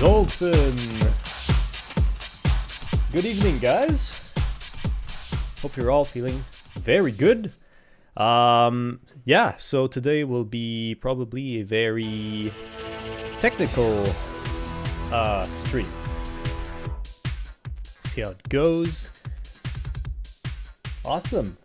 Dolphin. Good evening, guys. Hope you're all feeling very good. Yeah, so today will be probably a very technical stream. See how it goes. Awesome.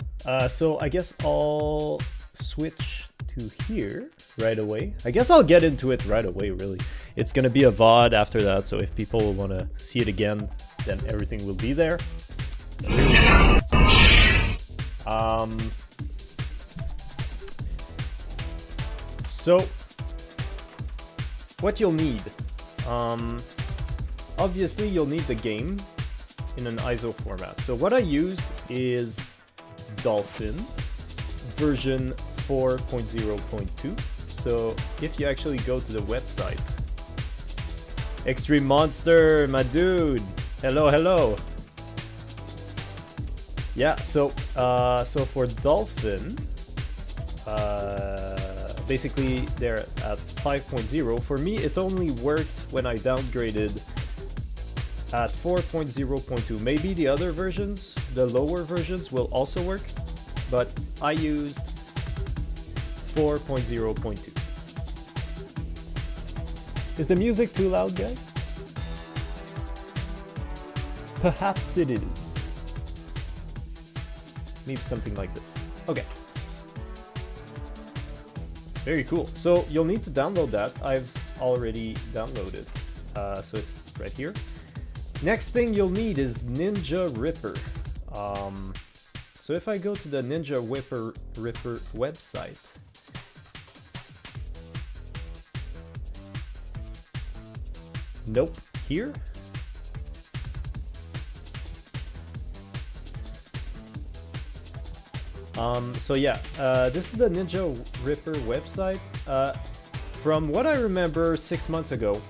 So I guess I'll switch to here right away. I guess I'll get into it right away, really. It's gonna be a VOD after that, so if people want to see it again, then everything will be there. So what you'll need, obviously you'll need the game in an ISO format. So what I used is Dolphin version 4.0.2. So if you actually go to the website, Extreme Monster, my dude, hello. Yeah, so for Dolphin, basically they're at 5.0. For me, it only worked when I downgraded at 4.0.2. Maybe the other versions, the lower versions, will also work, but I used 4.0.2. Is the music too loud, guys? Perhaps it is. Maybe something like this. Okay. Very cool. So you'll need to download that. I've already downloaded. So it's right here. Next thing you'll need is Ninja Ripper. So if I go to the Ninja Ripper website, nope, here. So yeah, this is the Ninja Ripper website. From what I remember 6 months ago,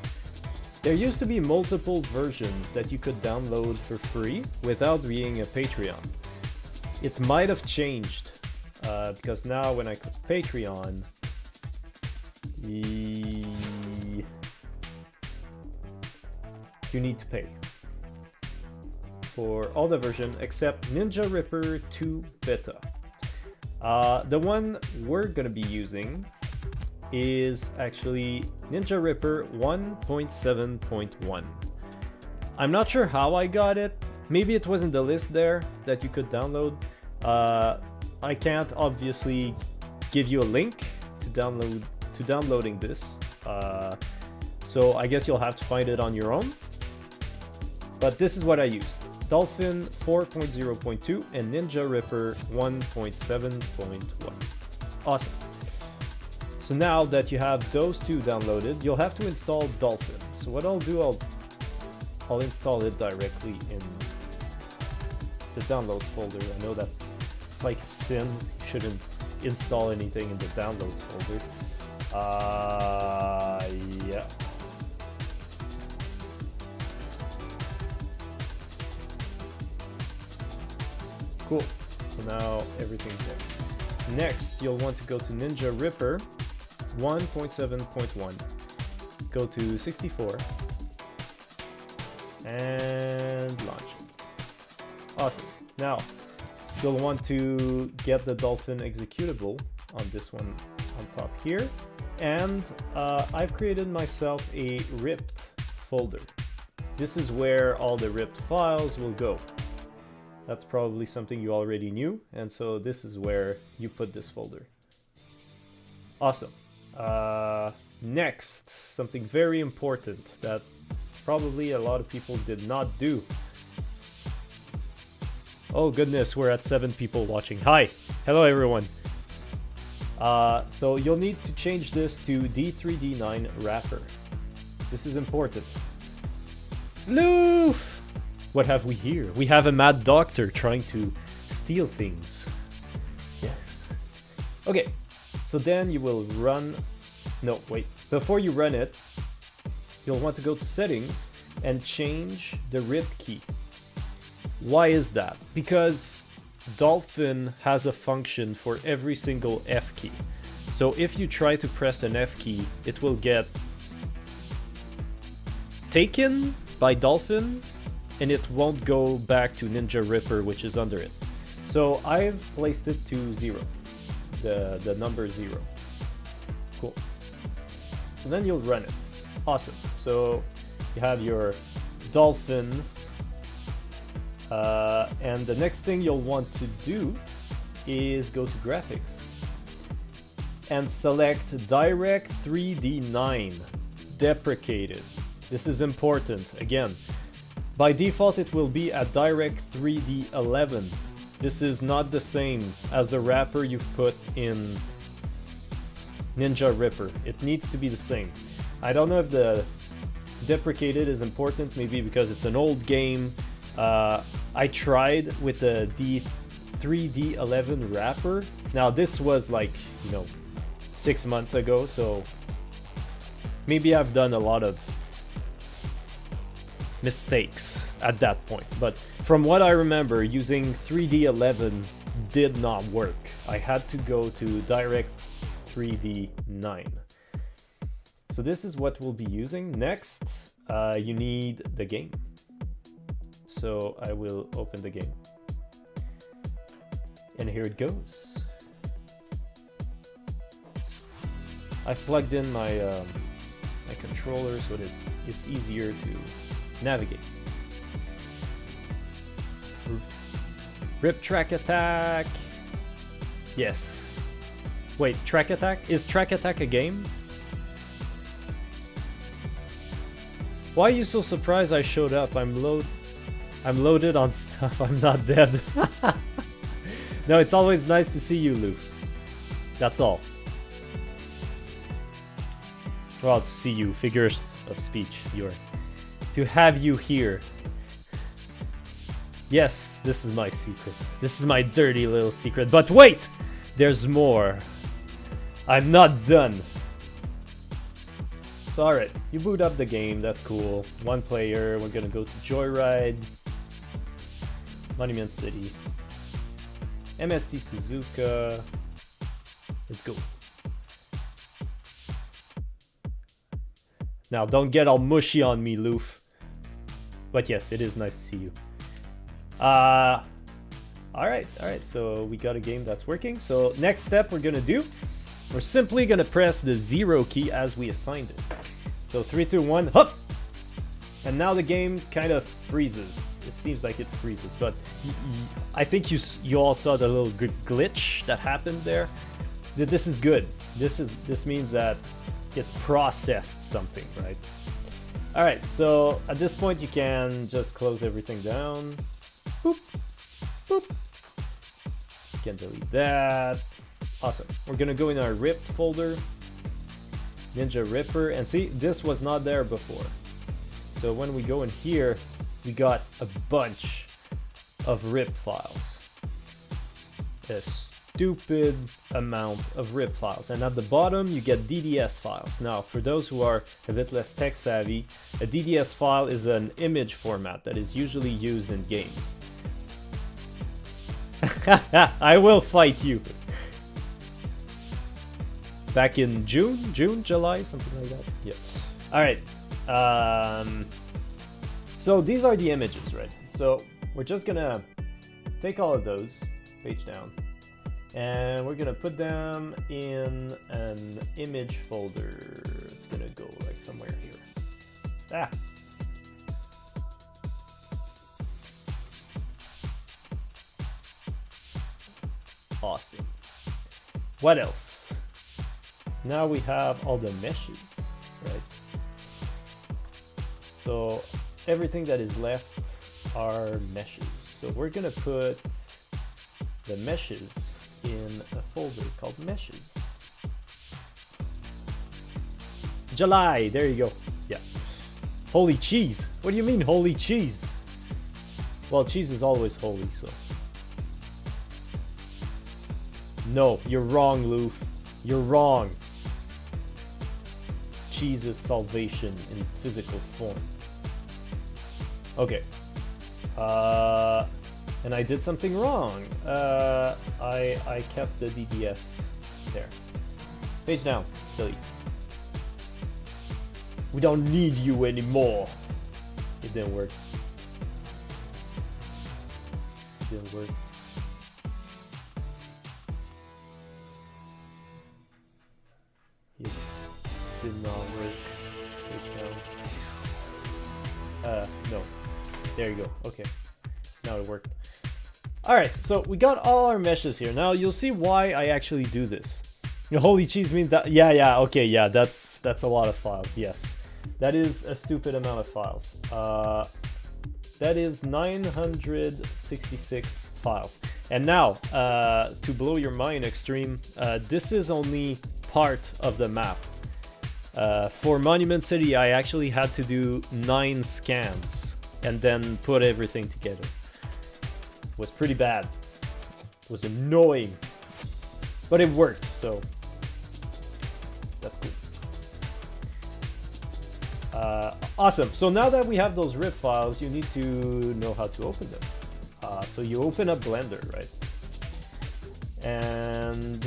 there used to be multiple versions that you could download for free without being a Patreon. It might have changed, because now when I click Patreon, you need to pay for all the version except Ninja Ripper 2 Beta. The one we're gonna be using is actually Ninja Ripper 1.7.1. I'm not sure how I got it. Maybe it wasn't the list there that you could download. I can't obviously give you a link to downloading this. So I guess you'll have to find it on your own. But this is what I used. Dolphin 4.0.2 and Ninja Ripper 1.7.1. Awesome. So now that you have those two downloaded, you'll have to install Dolphin. So what I'll do, I'll install it directly in the downloads folder. I know that it's like a sin. You shouldn't install anything in the downloads folder. Yeah. Cool. So now everything's there. Next, you'll want to go to Ninja Ripper 1.7.1. Go to 64 and launch it. Awesome. Now, you'll want to get the Dolphin executable on this one on top here. And I've created myself a ripped folder. This is where all the ripped files will go. That's probably something you already knew, and so this is where you put this folder. Awesome. Next, something very important that probably a lot of people did not do. Oh goodness, we're at 7 people watching. Hi, hello everyone. So you'll need to change this to D3D9 wrapper. This is important. Loof! What have we here? We have a mad doctor trying to steal things. Yes. Okay, so then you will run... No, wait. Before you run it, you'll want to go to settings and change the rip key. Why is that? Because Dolphin has a function for every single F key. So if you try to press an F key, it will get taken by Dolphin, and it won't go back to Ninja Ripper, which is under it. So I've placed it to 0, the number 0. Cool. So then you'll run it. Awesome. So you have your Dolphin, and the next thing you'll want to do is go to graphics and select Direct 3D9 deprecated. This is important. Again, by default it will be at Direct 3D11. This is not the same as the wrapper you've put in Ninja Ripper. It needs to be the same. I don't know if the deprecated is important, maybe because it's an old game. I tried with the 3D11 wrapper. Now this was like, 6 months ago, so maybe I've done a lot of mistakes at that point. But from what I remember, using 3D11 did not work. I had to go to Direct 3D9. So this is what we'll be using. Next, you need the game. So I will open the game. And here it goes. I've plugged in my my controller so that it's easier to navigate. Rip track attack. Yes. Wait, track attack? Is track attack a game? Why are you so surprised I showed up? I'm loaded on stuff. I'm not dead. No, it's always nice to see you, Lou. That's all. Well, to see you, figures of speech. To have you here. Yes, this is my secret. This is my dirty little secret. But wait! There's more. I'm not done. So alright, you boot up the game, that's cool. 1 player, we're gonna go to Joyride. Monument City. MST Suzuka. Let's go. Now, don't get all mushy on me, Loof. But yes, it is nice to see you. Alright, so we got a game that's working. So next step we're gonna do, we're simply gonna press the 0 key as we assigned it. So 3, 2, 1, hup! And now the game kind of freezes. It seems like it freezes, but I think you all saw the little glitch that happened there. This is good. This means that it processed something, right? Alright, so at this point you can just close everything down. Boop, boop. You can delete that. Awesome. We're gonna go in our ripped folder, Ninja Ripper, and see, this was not there before. So when we go in here, we got a bunch of rip files. A stupid amount of rip files. And at the bottom, you get DDS files. Now, for those who are a bit less tech savvy, a DDS file is an image format that is usually used in games. I will fight you. Back in June, July, something like that. Yeah. All right. So these are the images, right? So we're just gonna take all of those, page down, and we're gonna put them in an image folder. It's gonna go like somewhere here. Ah. Awesome. What else? Now we have all the meshes, right? So everything that is left are meshes. So we're gonna put the meshes in a folder called meshes. July, there you go. Yeah. Holy cheese. What do you mean holy cheese? Well, cheese is always holy, so. No, you're wrong, Loof. You're wrong. Cheese is salvation in physical form. Okay. And I did something wrong. I kept the DDS there. Page down. Delete. We don't need you anymore. It didn't work. It didn't work. It did not work. No. There you go. Okay. Now it worked. Alright, so we got all our meshes here. Now you'll see why I actually do this. Holy cheese means that... Yeah, okay, yeah, that's a lot of files, yes. That is a stupid amount of files. That is 966 files. And now, to blow your mind extreme, this is only part of the map. For Monument City, I actually had to do 9 scans and then put everything together. It was pretty bad. It was annoying. But it worked, so that's cool. Awesome. So now that we have those RIP files, you need to know how to open them. So you open up Blender, right? And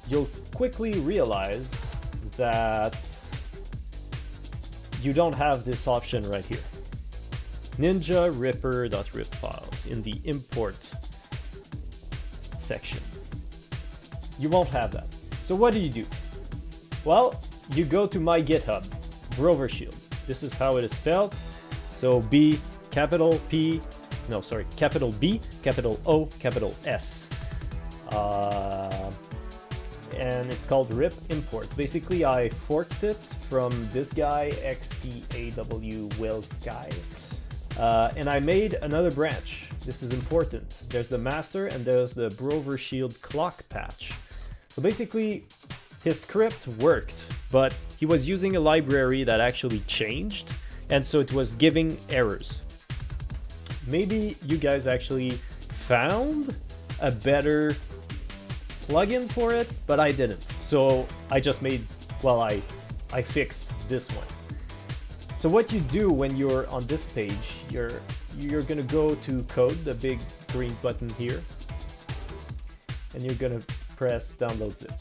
you'll quickly realize that you don't have this option right here. NinjaRipper.rip files in the import section. You won't have that. So what do? Well, you go to my GitHub, BrOverShield. This is how it is spelled. So B, capital P, no, sorry, capital B, capital O, capital S. And it's called rip import. Basically, I forked it from this guy, XPAW Will Sky. And I made another branch. This is important. There's the master and there's the BrOverShield clock patch. So basically, his script worked, but he was using a library that actually changed, and so it was giving errors. Maybe you guys actually found a better plugin for it, but I didn't. So I just made, well, I fixed this one. So what you do when you're on this page, you're gonna go to code, the big green button here, and you're gonna press download zip.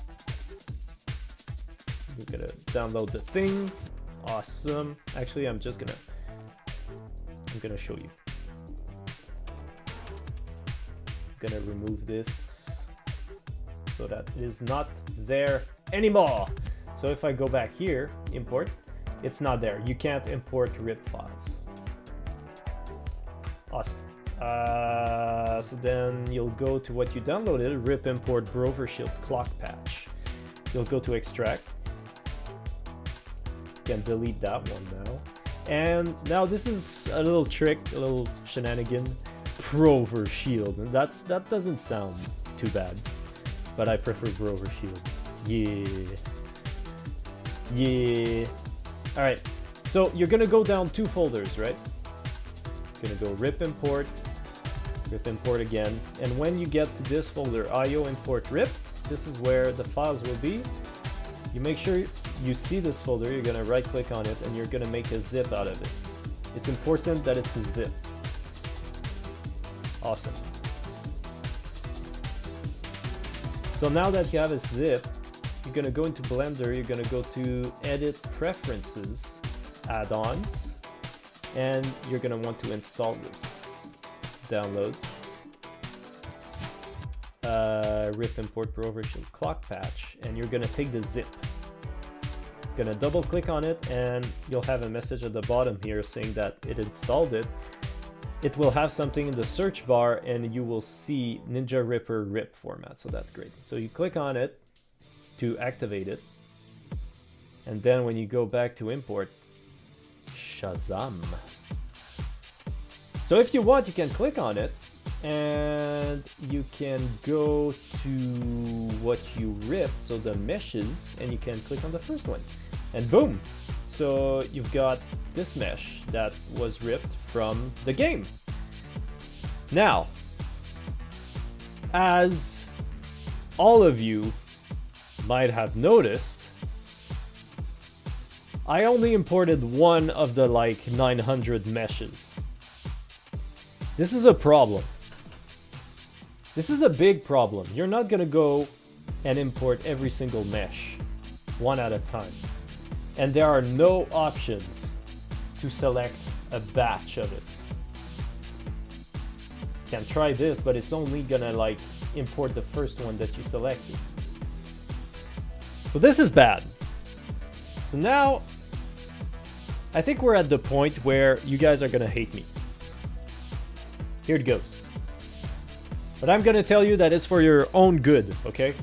You're gonna download the thing. Awesome. Actually, I'm gonna show you. I'm gonna remove this so that it is not there anymore. So if I go back here, import, it's not there. You can't import RIP files. Awesome. So then you'll go to what you downloaded, rip import BrOverShield clock patch. You'll go to extract. You can delete that one now. And now this is a little trick, a little shenanigan. BrOverShield. And that doesn't sound too bad, but I prefer BrOverShield. Yeah. All right. So you're gonna go down 2 folders, right? You're gonna go rip import again, and when you get to this folder, IO import rip, this is where the files will be. You make sure you see this folder, you're gonna right click on it, and you're gonna make a zip out of it. It's important that it's a zip. Awesome. So now that you have a zip, you're gonna go into Blender, you're gonna go to Edit Preferences, Add-ons, and you're gonna want to install this. Downloads. Rip import BrOverShield clock patch, and you're gonna take the zip. Gonna double click on it, and you'll have a message at the bottom here saying that it installed it. It will have something in the search bar, and you will see Ninja Ripper RIP format, so that's great. So you click on it to activate it, and then when you go back to import, Shazam. So if you want, you can click on it, and you can go to what you ripped, so the meshes, and you can click on the first one, and boom! So you've got this mesh that was ripped from the game. Now, as all of you might have noticed, I only imported one of the like 900 meshes. This is a problem. This is a big problem. You're not gonna go and import every single mesh one at a time. And there are no options to select a batch of it. Can try this, but it's only gonna like import the first one that you selected. So this is bad. So now I think we're at the point where you guys are gonna hate me. Here it goes. But I'm gonna tell you that it's for your own good, okay?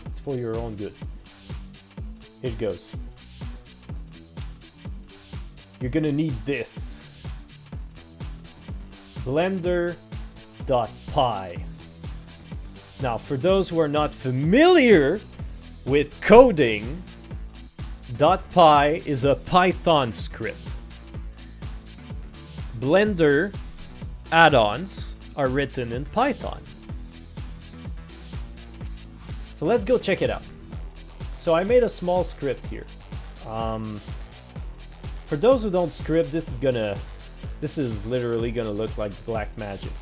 It's for your own good. Here it goes. You're gonna need this. Blender.py. Now, for those who are not familiar with coding, .py is a Python script. Blender add-ons are written in Python. So let's go check it out. So I made a small script here. For those who don't script, this is literally gonna look like black magic.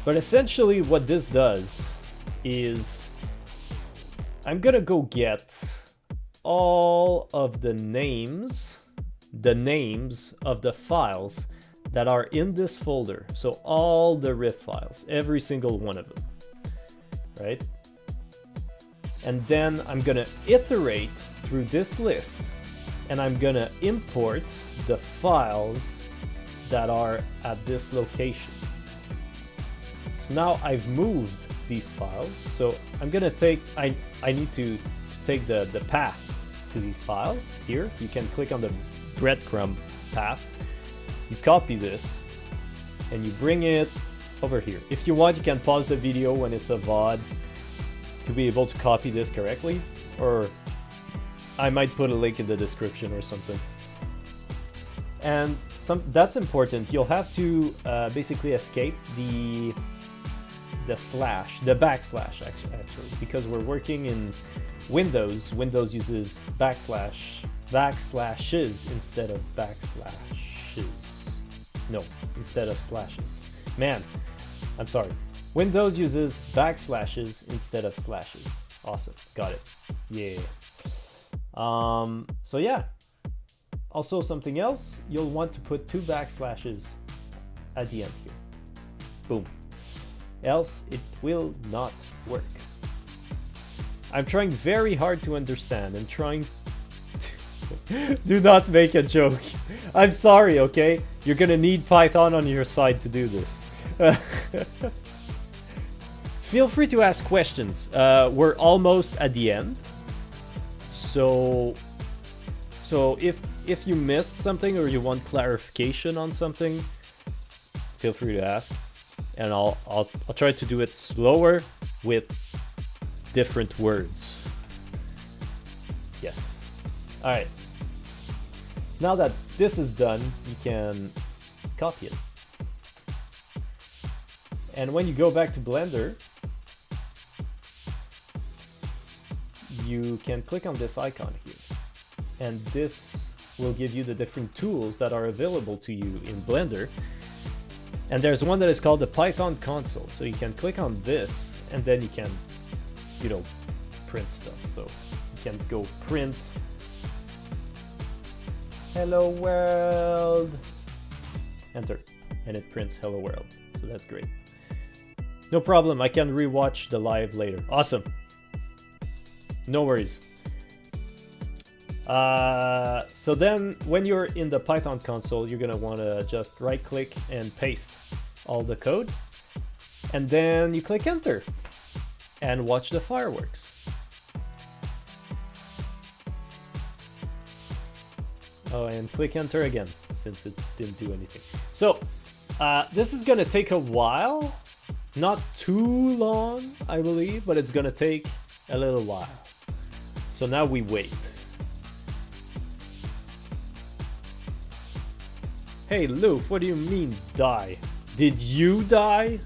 But essentially what this does is I'm gonna go get all of the names of the files that are in this folder. So all the RIP files, every single one of them, right? And then I'm gonna iterate through this list and I'm gonna import the files that are at this location. So now I've moved these files. So I'm gonna take, I need to take the path to these files. Here, you can click on the breadcrumb path. You copy this and you bring it over here. If you want, you can pause the video when it's a VOD to be able to copy this correctly, or I might put a link in the description or something. And that's important. You'll have to basically escape the backslash actually, because we're working in Windows. Windows uses backslashes instead of backslashes. No, instead of slashes. Man, I'm sorry. Windows uses backslashes instead of slashes. Awesome, got it. Yeah. So yeah. Also something else, you'll want to put 2 backslashes at the end here. Boom. Else it will not work. I'm trying very hard to understand. I'm trying to do not make a joke. I'm sorry, okay? You're gonna need Python on your side to do this. Feel free to ask questions. We're almost at the end. So if you missed something or you want clarification on something, feel free to ask. And I'll try to do it slower with different words. Yes. All right. Now that this is done, you can copy it. And when you go back to Blender, you can click on this icon here. And this will give you the different tools that are available to you in Blender. And there's one that is called the Python console. So you can click on this and then you can, you know, print stuff. So you can go print hello world, enter, and it prints hello world. So that's great. No problem, I can rewatch the live later. Awesome. No worries. So then when you're in the Python console, you're gonna want to just right click and paste all the code, and then you click enter and watch the fireworks. Oh, and click enter again since it didn't do anything. So this is gonna take a while, not too long I believe, but it's gonna take a little while. So now we wait. Hey Loof, what do you mean die? Did you die?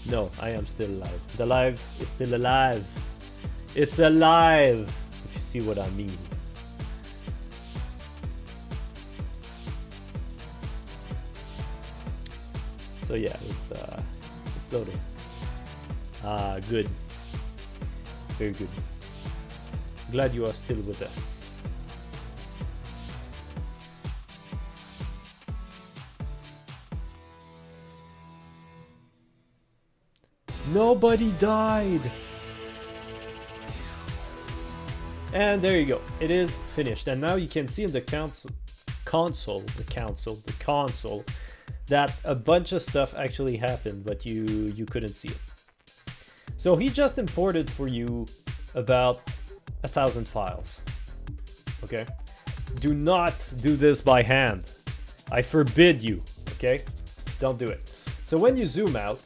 No, I am still alive. The live is still alive. It's alive, if you see what I mean. So yeah, it's loading. Good. Very good. Glad you are still with us. Nobody died! And there you go. It is finished. And now you can see in the console that a bunch of stuff actually happened, but you couldn't see it. So he just imported for you about 1,000 files. Okay? Do not do this by hand. I forbid you. Okay? Don't do it. So when you zoom out,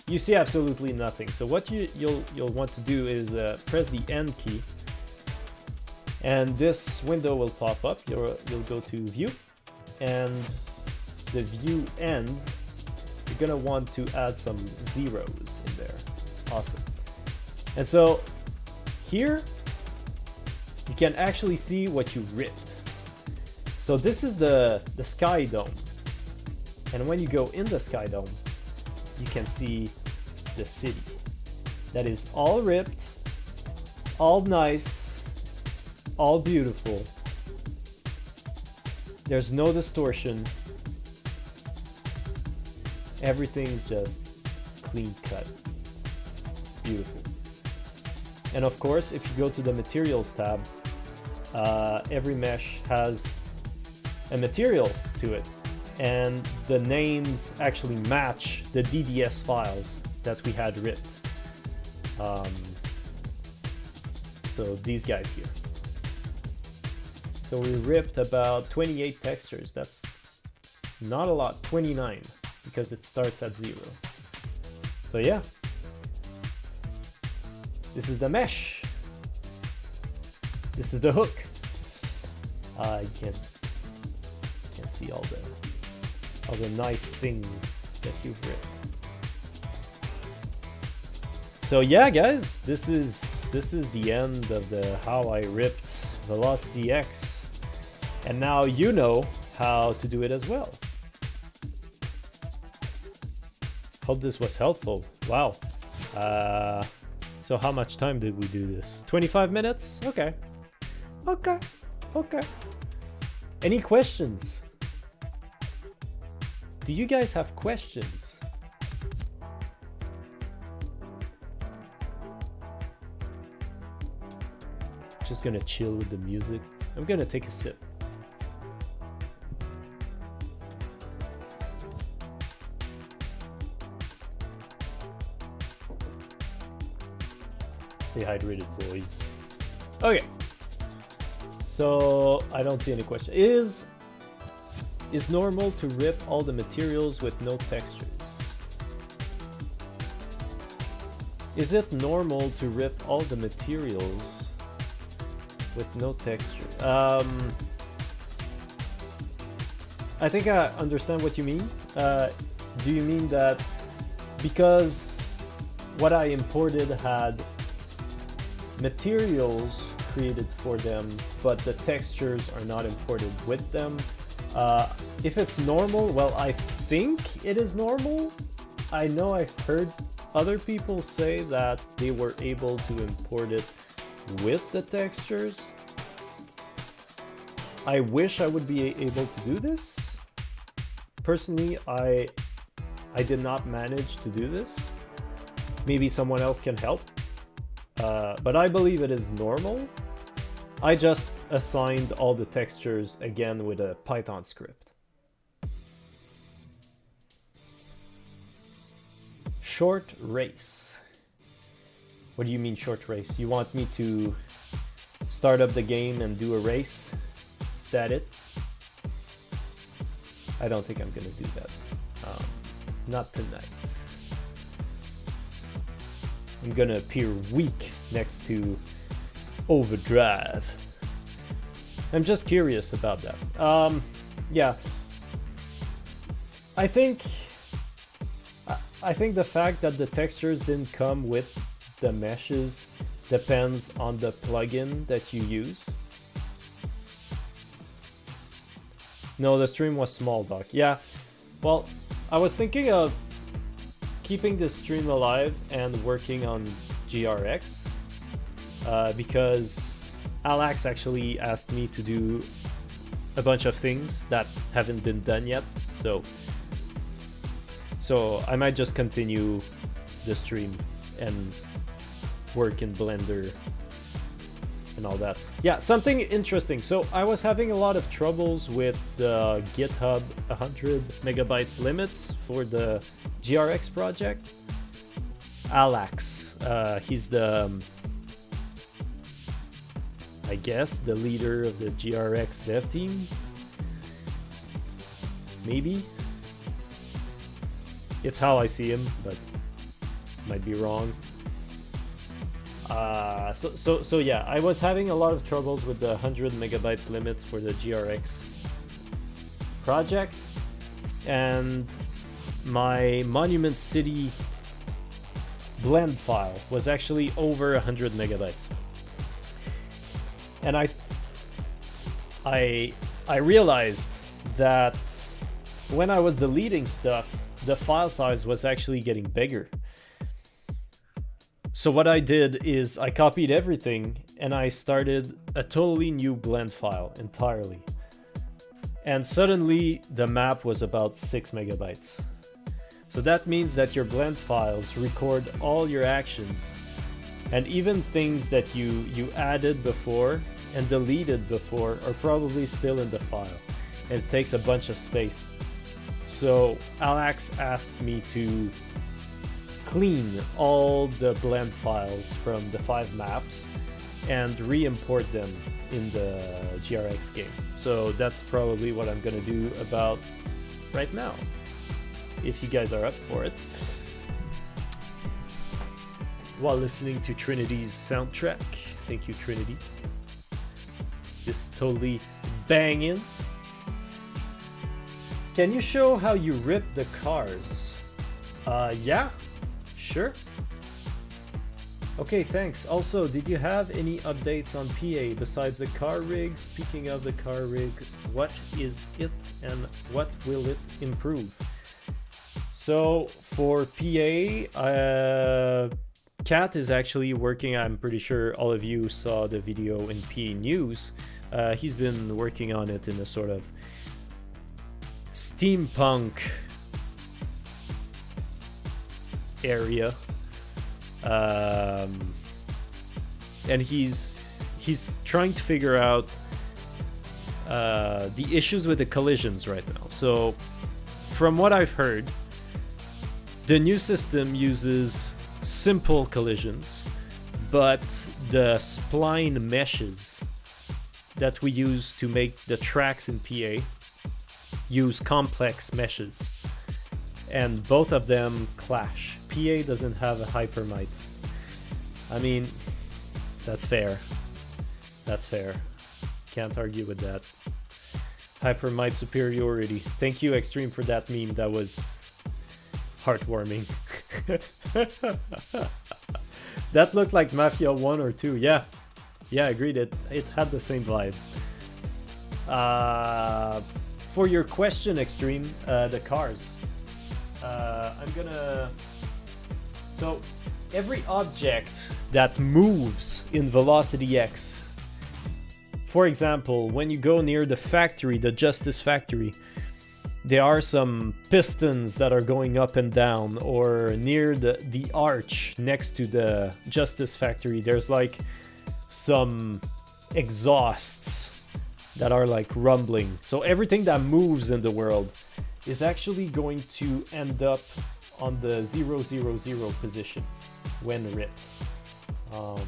you see absolutely nothing. So what you'll want to do is press the N key, and this window will pop up. You'll go to View, and the View end, you're gonna want to add some zeros in there. Awesome. And so here you can actually see what you ripped. So this is the Sky Dome, and when you go in the Sky Dome, you can see the city that is all ripped, all nice, all beautiful. There's no distortion. Everything's just clean cut. It's beautiful. And of course, if you go to the materials tab, every mesh has a material to it, and the names actually match the DDS files that we had ripped. So these guys here. So we ripped about 28 textures. That's not a lot, 29, because it starts at 0. So yeah, this is the mesh. This is the hook. You can't see all the nice things that you've ripped. So yeah, guys, this is the end of the how I ripped Velocity X, and now you know how to do it as well. Hope this was helpful. Wow. So how much time did we do this? 25 minutes? Okay. Any questions? Do you guys have questions? Just gonna chill with the music. I'm gonna take a sip. Stay hydrated, boys. Okay. So I don't see any question. Is normal to rip all the materials with no textures? Is it normal to rip all the materials with no texture? I think I understand what you mean. Do you mean that because what I imported had materials created for them, but the textures are not imported with them? If it's normal, well, I think it is normal. I know I've heard other people say that they were able to import it with the textures. I wish I would be able to do this. Personally, I did not manage to do this. Maybe someone else can help. But I believe it is normal. I just assigned all the textures again with a Python script. Short race. What do you mean short race? You want me to start up the game and do a race? Is that it? I don't think I'm gonna do that. Not tonight. I'm gonna appear weak next to Overdrive. I'm just curious about that. Yeah. I think the fact that the textures didn't come with the meshes depends on the plugin that you use. No, the stream was small, Doc. Yeah. Well, I was thinking of keeping the stream alive and working on GRX, because Alex actually asked me to do a bunch of things that haven't been done yet. So I might just continue the stream and work in Blender and all that. Yeah, something interesting. So I was having a lot of troubles with the GitHub 100 megabytes limits for the GRX project. Alex, he's the, I guess, the leader of the GRX dev team. Maybe. It's how I see him, but might be wrong. So yeah, I was having a lot of troubles with the 100 megabytes limits for the GRX project, and my Monument City blend file was actually over 100 megabytes. And I realized that when I was deleting stuff, the file size was actually getting bigger. So what I did is I copied everything and I started a totally new blend file entirely. And suddenly the map was about 6 megabytes. So that means that your blend files record all your actions, and even things that you added before and deleted before are probably still in the file. And it takes a bunch of space. So Alex asked me to clean all the blend files from the 5 maps and re-import them in the GRX game. So that's probably what I'm gonna do about right now, if you guys are up for it, while listening to Trinity's soundtrack. Thank you, Trinity. Just totally banging. Can you show how you rip the cars? Yeah, sure. Okay, thanks. Also, did you have any updates on PA besides the car rig? Speaking of the car rig, what is it and what will it improve? So for PA, Kat is actually working. I'm pretty sure all of you saw the video in PA News. He's been working on it in a sort of steampunk area, and he's trying to figure out the issues with the collisions right now. So from what I've heard, the new system uses simple collisions, but the spline meshes that we use to make the tracks in PA use complex meshes, and both of them clash. PA doesn't have a hypermite. I mean, that's fair. That's fair. Can't argue with that. Hypermite superiority. Thank you, Extreme, for that meme. That was heartwarming. That looked like Mafia 1 or 2. Yeah, agreed. It had the same vibe. For your question, Extreme, the cars. I'm gonna... So, every object that moves in Velocity X, for example, when you go near the factory, the Justice Factory, there are some pistons that are going up and down, or near the arch next to the Justice Factory, there's like some exhausts that are like rumbling. So everything that moves in the world is actually going to end up on the 000 position when ripped. Let's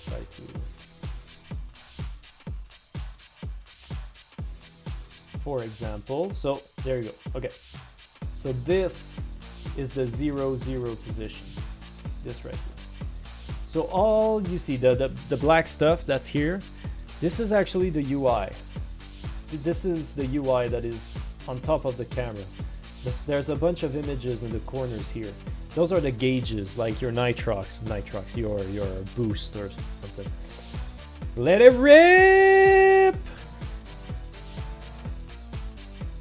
try to... For example, so there you go. Okay, so this is the 0 position. This right here. So all you see, the black stuff that's here, this is actually the UI. This is the UI that is on top of the camera. There's a bunch of images in the corners here. Those are the gauges, like your nitrox, your boost or something. Let it rip!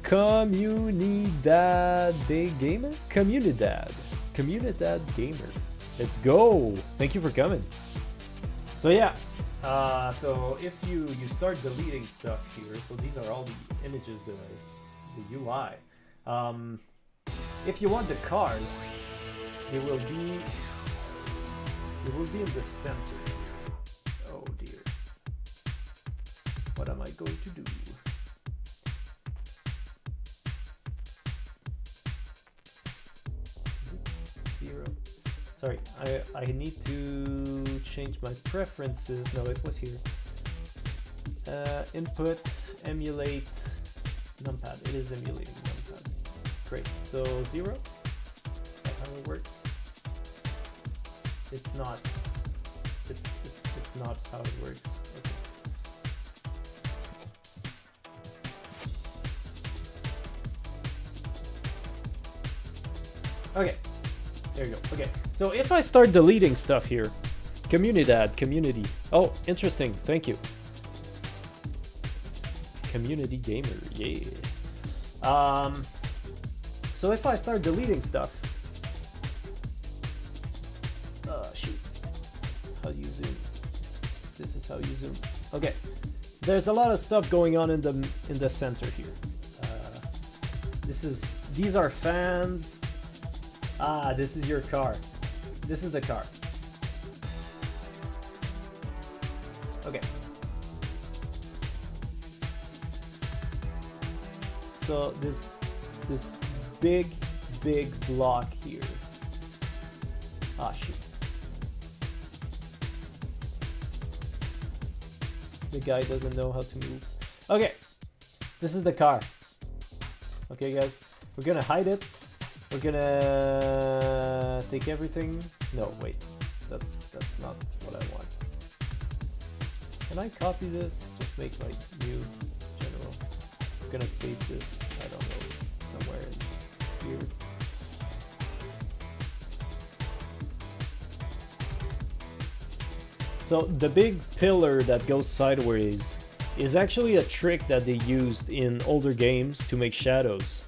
Comunidad de Gamer? Comunidad Gamer. Let's go. Thank you for coming. So yeah, so if you start deleting stuff here, so these are all the images, the UI. If you want the cars, it will be in the center. Oh dear. What am I going to do? Zero. Sorry, I need to change my preferences. No, it was here. Input, emulate, numpad. It is emulating numpad. Great. So 0. Is that how it works? It's not. It's not how it works. Okay. There you go. Okay. So if I start deleting stuff here, community. Oh, interesting. Thank you. Community gamer. Yeah. So if I start deleting stuff, shoot. How do you zoom? This is how you zoom. Okay. So there's a lot of stuff going on in the center here. These are fans. Ah, this is your car. This is the car. Okay. So this big block here. Ah, shoot. The guy doesn't know how to move. Okay. This is the car. Okay, guys. We're gonna hide it. We're gonna take everything. No, wait. That's not what I want. Can I copy this? Just make like new general. I'm gonna save this, I don't know, somewhere in here. So the big pillar that goes sideways is actually a trick that they used in older games to make shadows.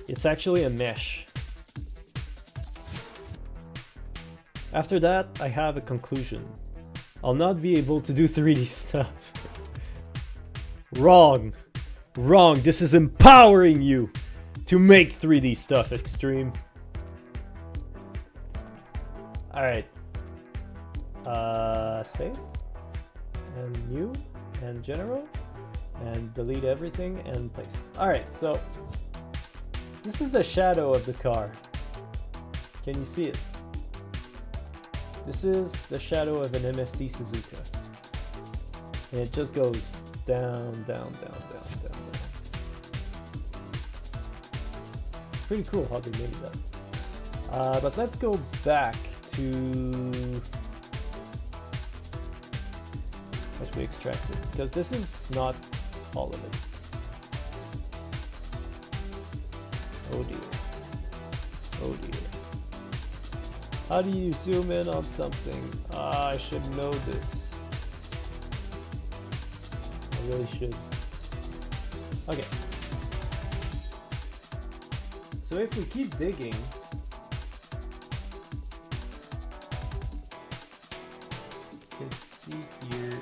It's actually a mesh. After that, I have a conclusion. I'll not be able to do 3D stuff. Wrong. Wrong. This is empowering you to make 3D stuff, Extreme. Alright. Save. And new. And general. And delete everything and paste. Alright, so this is the shadow of the car. Can you see it? This is the shadow of an MST Suzuka. And it just goes down, down, down, down, down, down. It's pretty cool how they made that. But let's go back to what we extracted, because this is not all of it. Oh dear. Oh dear. How do you zoom in on something? I should know this. I really should. Okay. So if we keep digging, you can see here,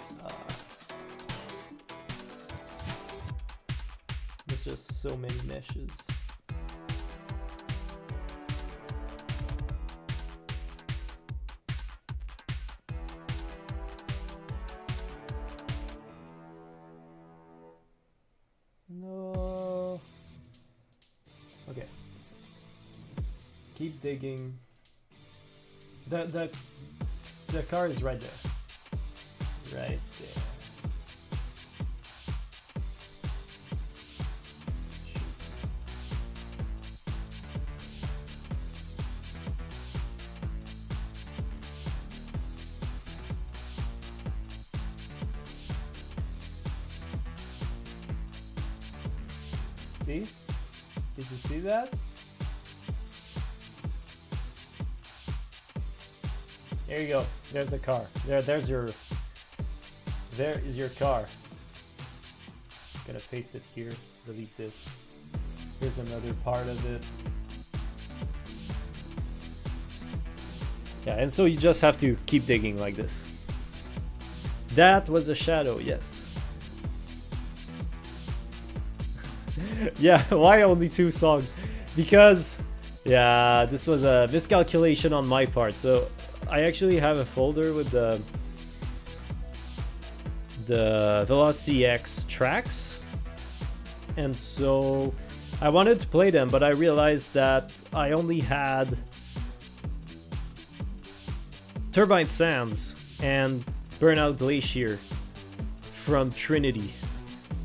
there's just so many meshes. No. Okay. Keep digging. The car is right there. Right there. See? Did you see that? There you go. There's the car. There is your car. Gonna paste it here. Delete this. Here's another part of it. Yeah, and so you just have to keep digging like this. That was a shadow, yes. Yeah, why only 2 songs? Because, yeah, this was a miscalculation on my part. So I actually have a folder with the VelocityX tracks. And so I wanted to play them, but I realized that I only had Turbine Sands and Burnout Glacier from Trinity,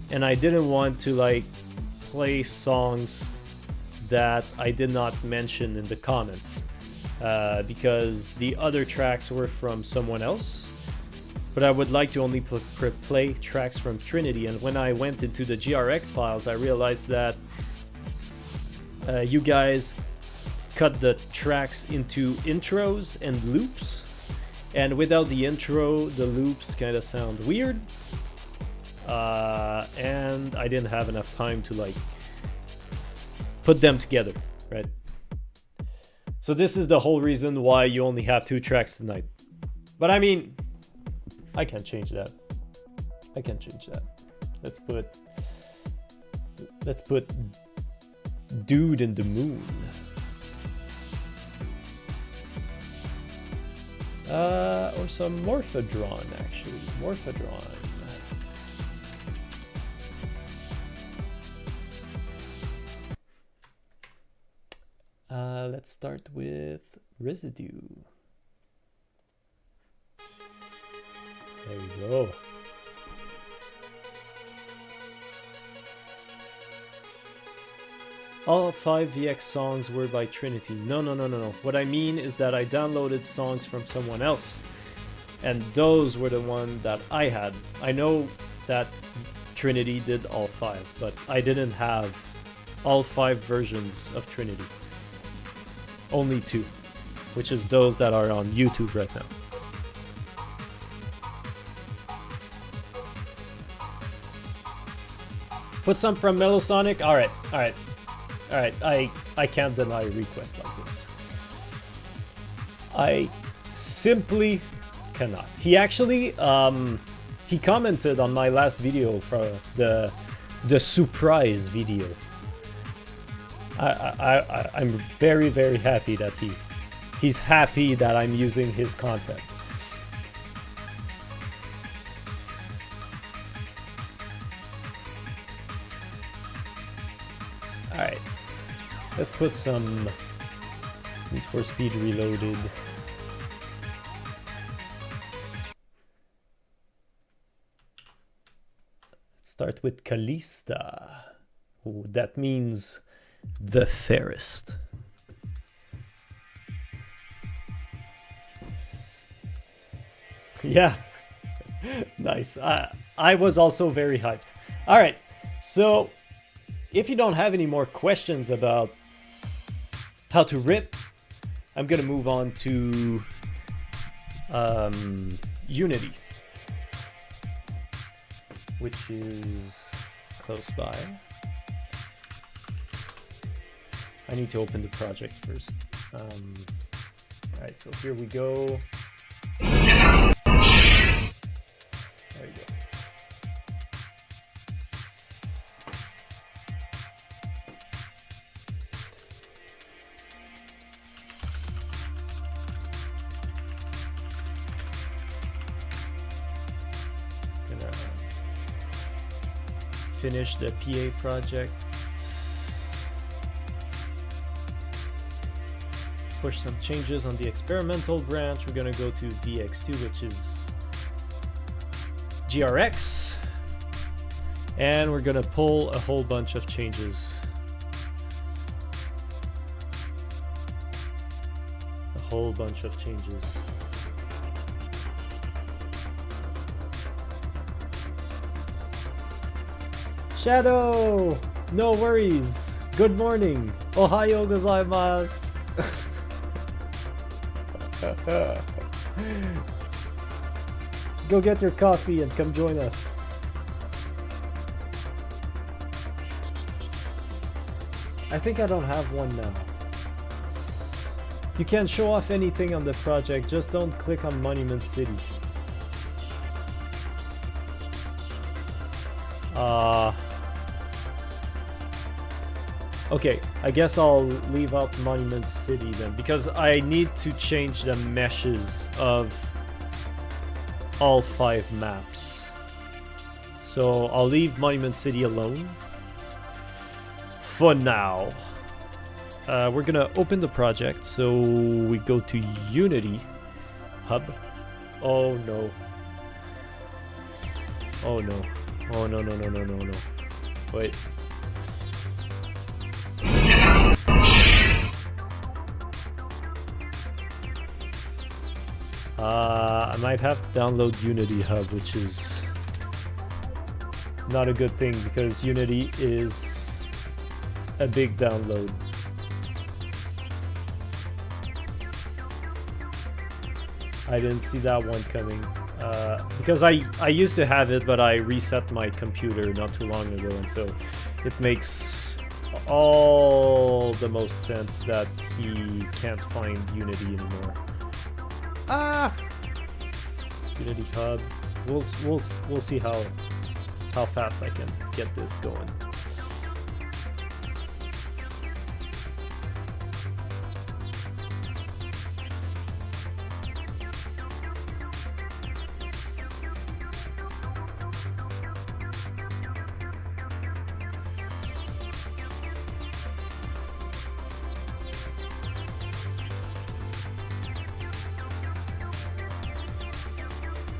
and I didn't want to like play songs that I did not mention in the comments because the other tracks were from someone else, but I would like to only play tracks from Trinity. And when I went into the GRX files, I realized that you guys cut the tracks into intros and loops, and without the intro, the loops kind of sound weird, and I didn't have enough time to like put them together, right? So this is the whole reason why you only have 2 tracks tonight. But I mean, I can't change that. I can't change that. Let's put Dude in the Moon. Or some Morphadron, actually. Morphadron. Let's start with Residue. There we go. All 5 VX songs were by Trinity. No. What I mean is that I downloaded songs from someone else, and those were the ones that I had. I know that Trinity did all 5, but I didn't have all 5 versions of Trinity. Only 2, which is those that are on YouTube right now. Put some from Melosonic. All right. I can't deny a request like this. I simply cannot. He actually he commented on my last video for the surprise video. I'm very, very happy that he's happy that I'm using his content. Alright, let's put some Need for Speed Reloaded. Let's start with Callista. Ooh, that means the fairest. Yeah, nice. I was also very hyped. All right, so if you don't have any more questions about how to rip, I'm gonna move on to Unity, which is close by. I need to open the project first. Alright, so here we go. There we go. Gonna finish the PA project. Push some changes on the experimental branch. We're gonna go to VX2, which is GRX, and we're gonna pull a whole bunch of changes. A whole bunch of changes. Shadow! No worries. Good morning. Ohayo gozaimasu. Go get your coffee and come join us. I think I don't have one now. You can show off anything on the project, just don't click on Monument City. Okay, I guess I'll leave out Monument City then, because I need to change the meshes of all 5 maps. So I'll leave Monument City alone for now. We're gonna open the project, so we go to Unity Hub. Oh no. Oh no. Oh no no no no no no. Wait. I might have to download Unity Hub, which is not a good thing because Unity is a big download. I didn't see that one coming. Because I used to have it, but I reset my computer not too long ago, and so it makes all the most sense that he can't find Unity anymore. Ah, Unity Hub. We'll see how fast I can get this going.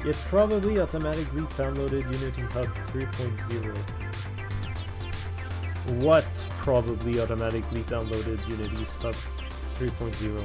It probably automatically downloaded Unity Hub 3.0. What probably automatically downloaded Unity Hub 3.0?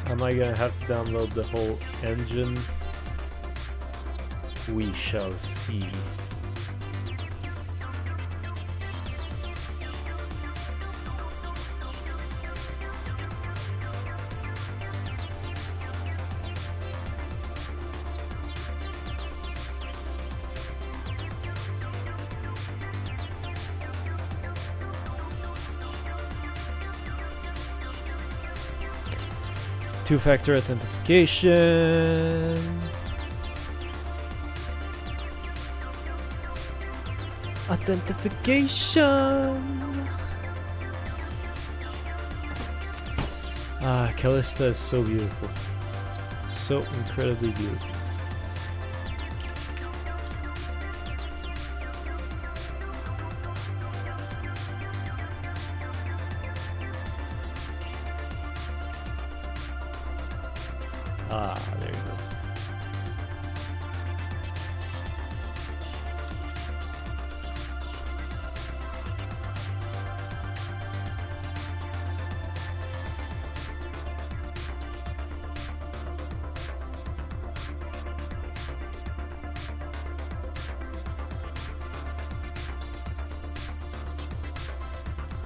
Am I gonna have to download the whole engine? We shall see. Two-factor authentication. Ah, Callista is so beautiful. So incredibly beautiful. Ah, there you go.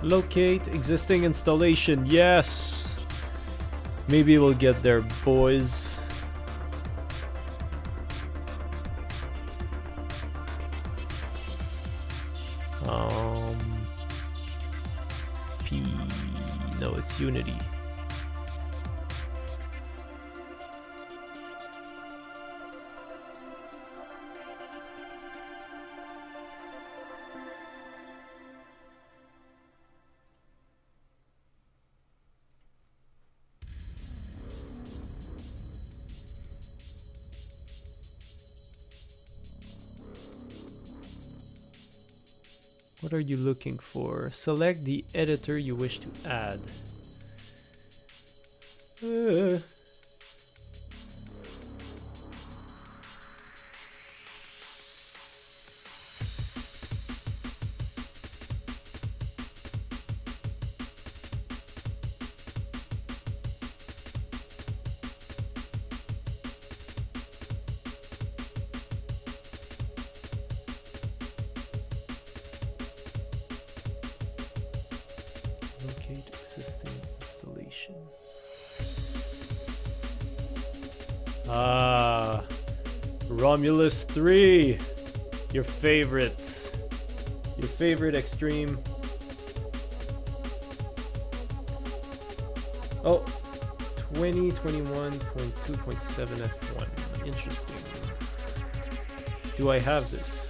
Locate existing installation. Yes. Maybe we'll get there, boys. No, it's Unity. What are you looking for? Select the editor you wish to add. Ah, Romulus 3, your favorite extreme. Oh, 2021.2.7 F1. Interesting. Do I have this?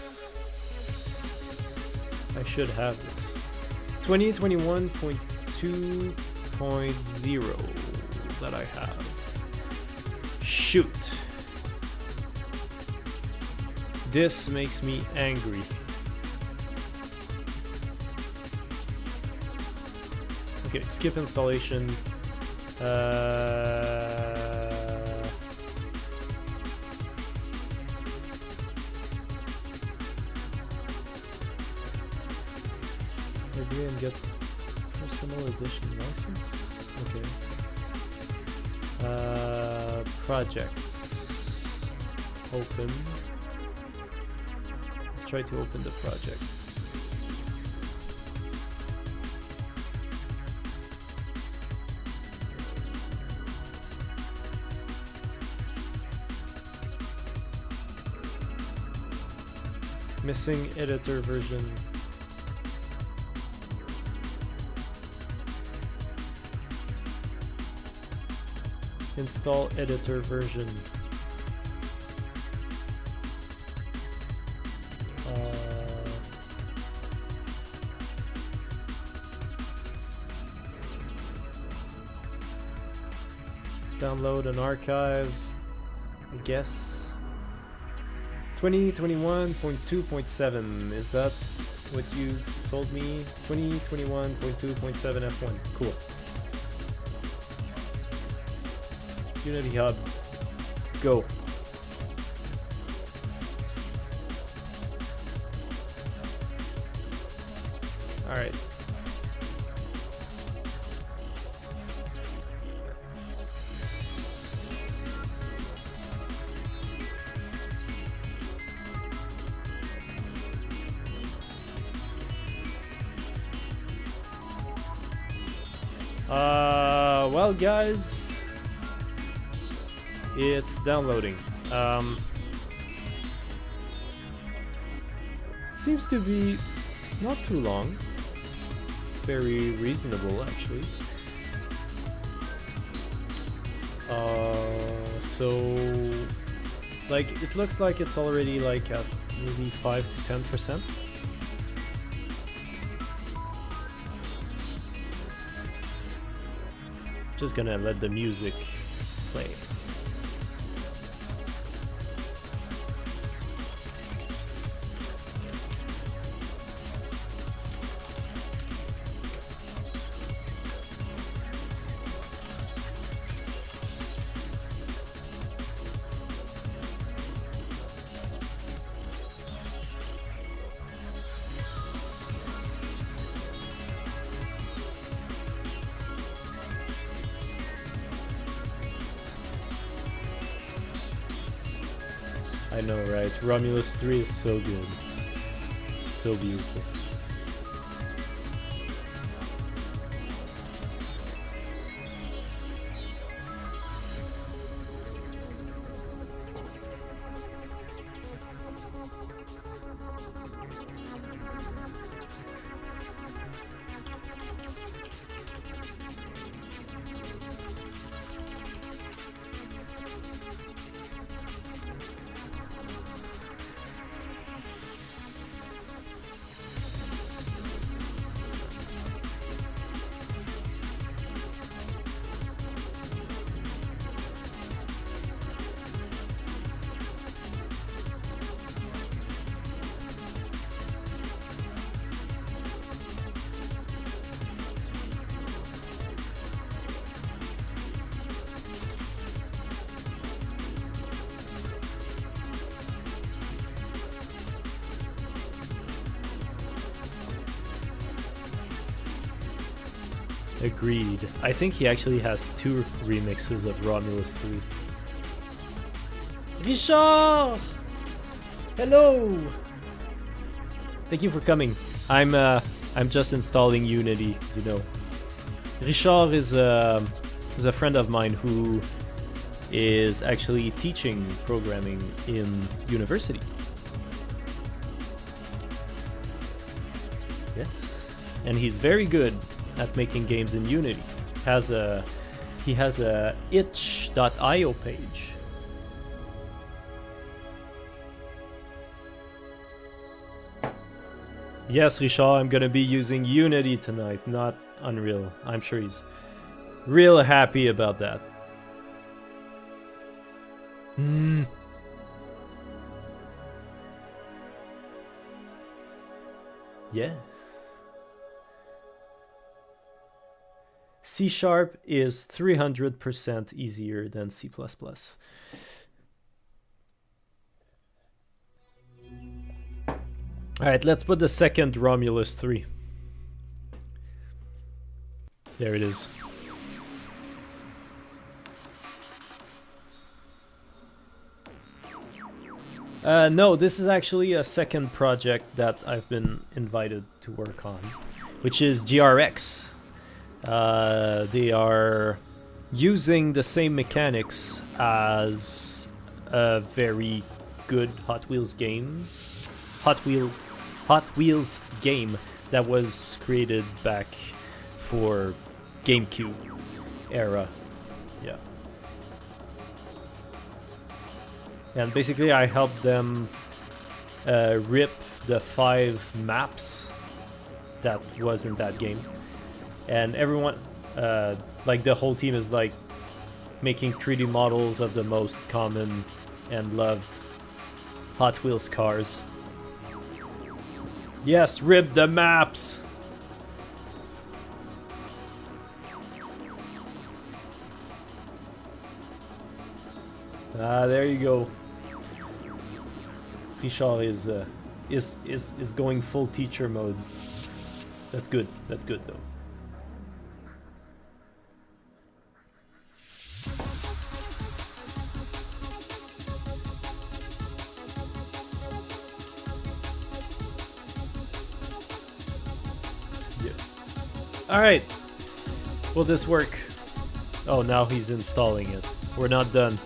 I should have this. 2021.2.0 that I have. Shoot. This makes me angry. Okay, skip installation. Agree and get personal edition license. Okay. Projects. Open. Let's try to open the project. Missing editor version. Install editor version. Download an archive, I guess. 2021.2.7, is that what you told me? 2021.2.7 F1, cool. Unity Hub, go. All right. Well, guys, it's downloading. It seems to be not too long. Very reasonable, actually. So, like, it looks like it's already like at maybe 5 to 10%. Just gonna let the music play. I know, right? Romulus 3 is so good. So beautiful. Agreed. I think he actually has 2 remixes of Romulus 3. Richard! Hello! Thank you for coming. I'm just installing Unity, you know. Richard is a friend of mine who is actually teaching programming in university. Yes, and he's very good at making games in Unity. He has a itch.io page. Yes, Richard, I'm gonna be using Unity tonight, not Unreal. I'm sure he's real happy about that. Yes. C# is 300% easier than C++. Alright, let's put the second Romulus 3. There it is. No, this is actually a second project that I've been invited to work on, which is GRX. They are using the same mechanics as a very good Hot Wheels game that was created back for GameCube era. Yeah. And basically I helped them rip the 5 maps that was in that game. And everyone, like the whole team is like making 3D models of the most common and loved Hot Wheels cars. Yes, rip the maps! There you go. Richard is going full teacher mode. That's good. That's good though. Yeah. All right. Will this work? Oh, now he's installing it. We're not done.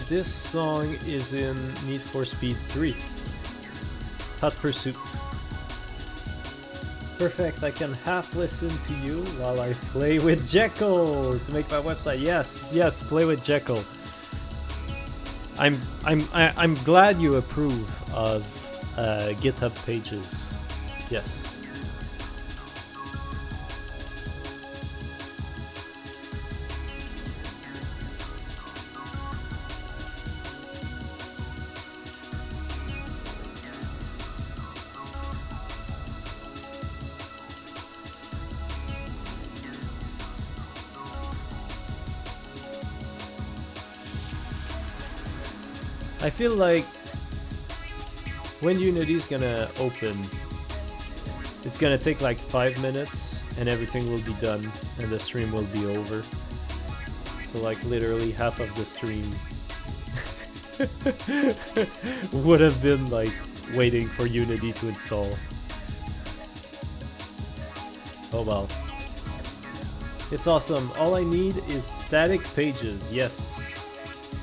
This song is in Need for Speed 3. Hot Pursuit. Perfect, I can half listen to you while I play with Jekyll to make my website. Yes, yes, play with Jekyll. I'm glad you approve of GitHub pages. Yes. I feel like when Unity's gonna open, it's gonna take like 5 minutes and everything will be done and the stream will be over. So like literally half of the stream would have been like waiting for Unity to install. Oh well. It's awesome. All I need is static pages, yes.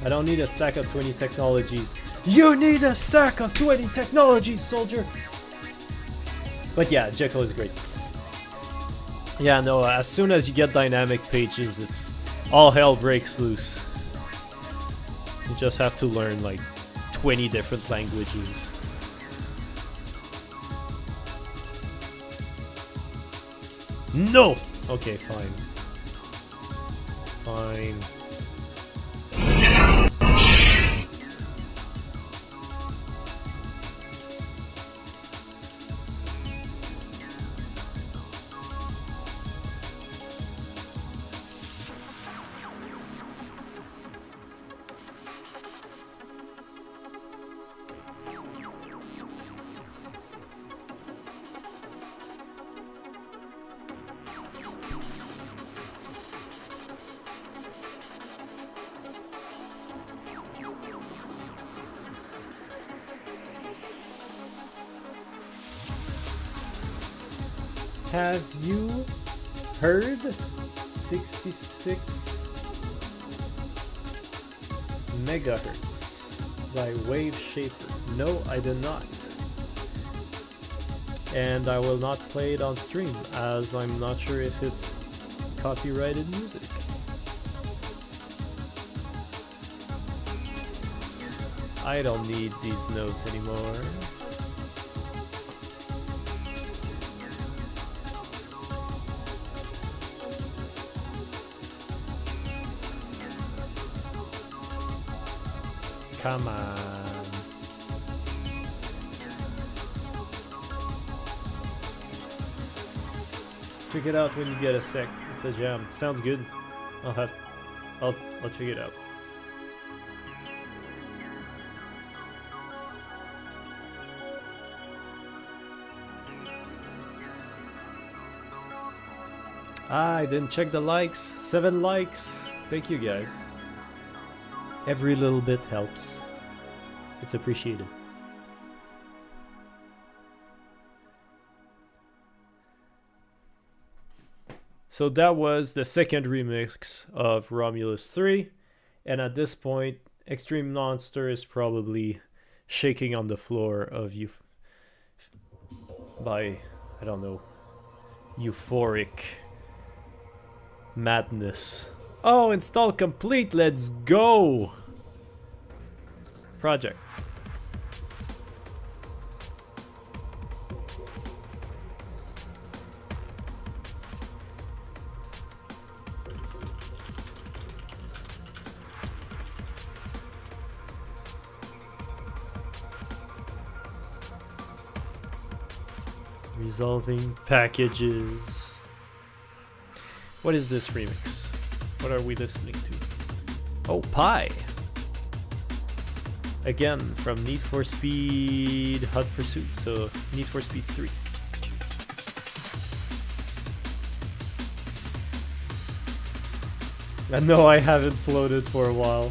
I don't need a stack of 20 technologies. You need a stack of 20 technologies, soldier! But yeah, Jekyll is great. Yeah, no, as soon as you get dynamic pages, it's all hell breaks loose. You just have to learn like 20 different languages. No! Okay, fine. Fine. Have you heard 66 megahertz by Wave Shaper? No, I did not. And I will not play it on stream, as I'm not sure if it's copyrighted music. I don't need these notes anymore. Come on. Check it out when you get a sec. It's a jam. Sounds good. I'll check it out. I didn't check the likes. 7 likes. Thank you guys. Every little bit helps. It's appreciated. So that was the second remix of Romulus 3. And at this point, Extreme Monster is probably shaking on the floor of by, I don't know, euphoric madness. Oh, install complete, let's go! Project. Resolving packages. What is this remix? What are we listening to? Oh, Pi! Again, from Need for Speed Hot Pursuit, so Need for Speed 3. I know I haven't floated for a while.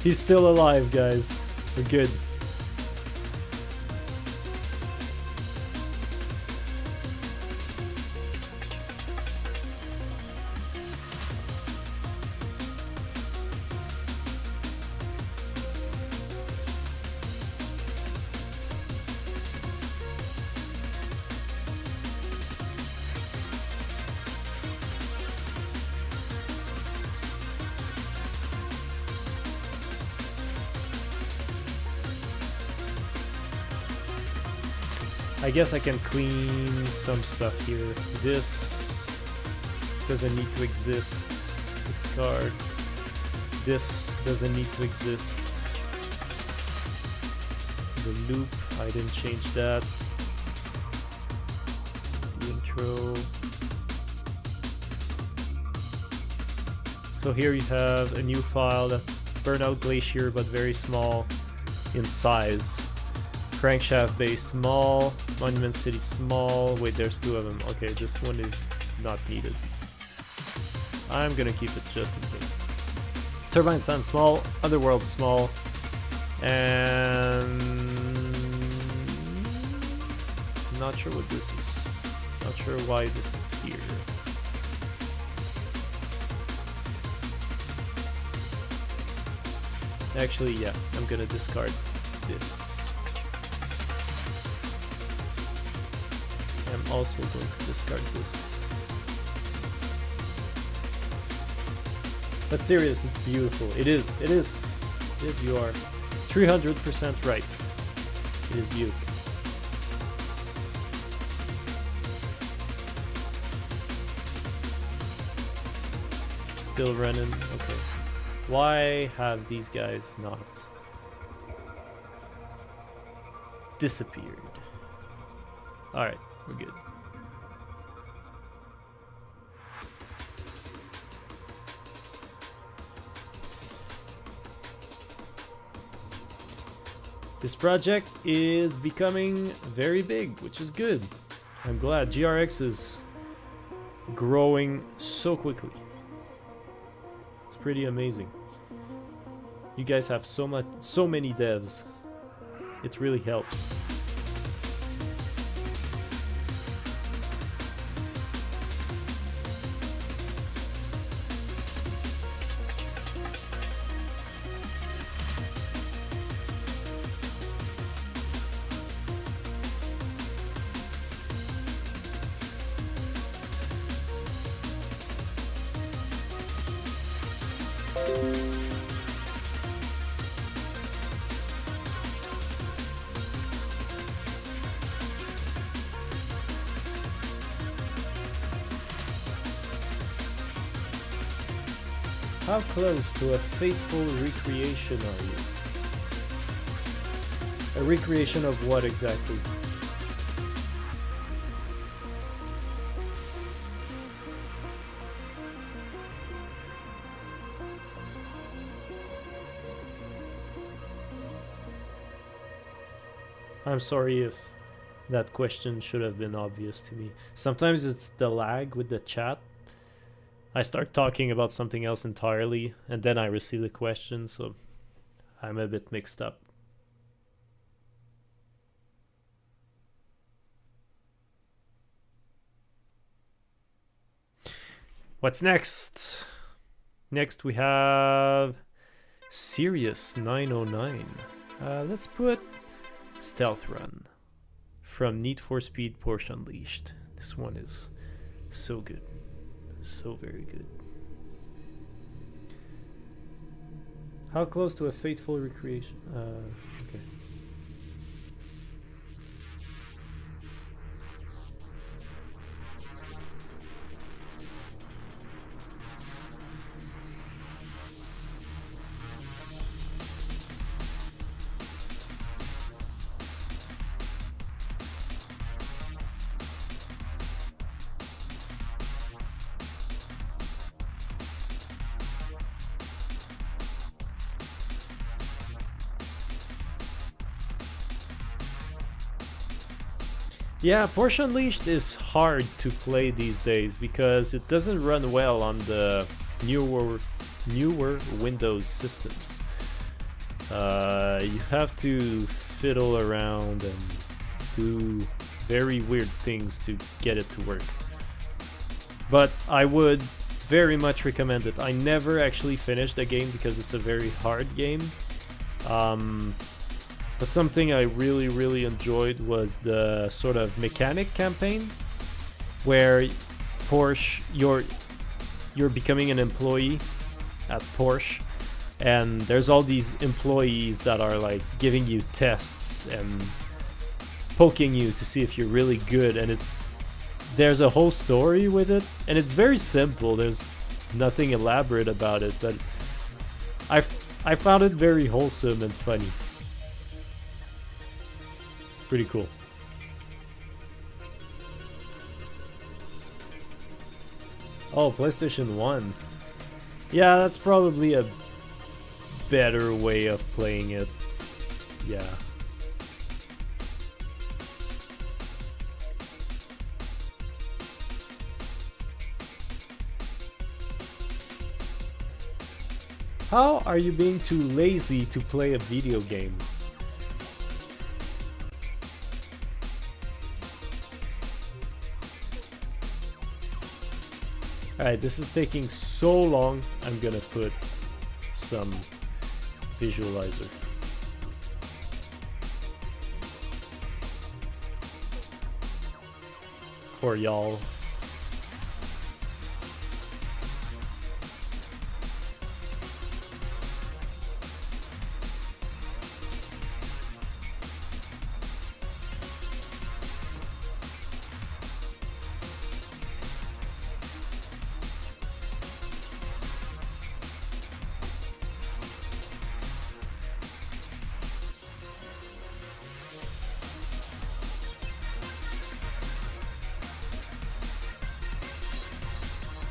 He's still alive, guys. We're good. I guess I can clean some stuff here. This doesn't need to exist. Discard. This doesn't need to exist. The loop, I didn't change that. The intro. So here you have a new file that's Burnout Glacier, but very small in size. Crankshaft base small, Monument City small. Wait, there's 2 of them. Okay, this one is not needed. I'm gonna keep it just in case. Turbine Sand small, Underworld small, and not sure what this is. Not sure why this is here. Actually, yeah, I'm gonna discard this. I'm also going to discard this. But serious, it's beautiful. It is. You are 300% right. It is beautiful. Still running. Okay. Why have these guys not disappeared? Alright. We're good. This project is becoming very big, which is good. I'm glad. GRX is growing so quickly. It's pretty amazing. You guys have so many devs. It really helps. How close to a faithful recreation are you? A recreation of what exactly? I'm sorry if that question should have been obvious to me. Sometimes it's the lag with the chat. I start talking about something else entirely, and then I receive the question, so I'm a bit mixed up. What's next? Next we have Sirius 909. Let's put Stealth Run from Need for Speed Porsche Unleashed. This one is so good. So very good. How close to a faithful recreation? Okay. Yeah, Porsche Unleashed is hard to play these days because it doesn't run well on the newer Windows systems. You have to fiddle around and do very weird things to get it to work. But I would very much recommend it. I never actually finished the game because it's a very hard game. But something I really enjoyed was the sort of mechanic campaign where Porsche, you're becoming an employee at Porsche, and there's all these employees that are like giving you tests and poking you to see if you're really good, and there's a whole story with it, and it's very simple. There's nothing elaborate about it, but I found it very wholesome and funny. Pretty cool. Oh, PlayStation 1. Yeah, that's probably a better way of playing it. Yeah. How are you being too lazy to play a video game? Alright, this is taking so long, I'm gonna put some visualizer. For y'all.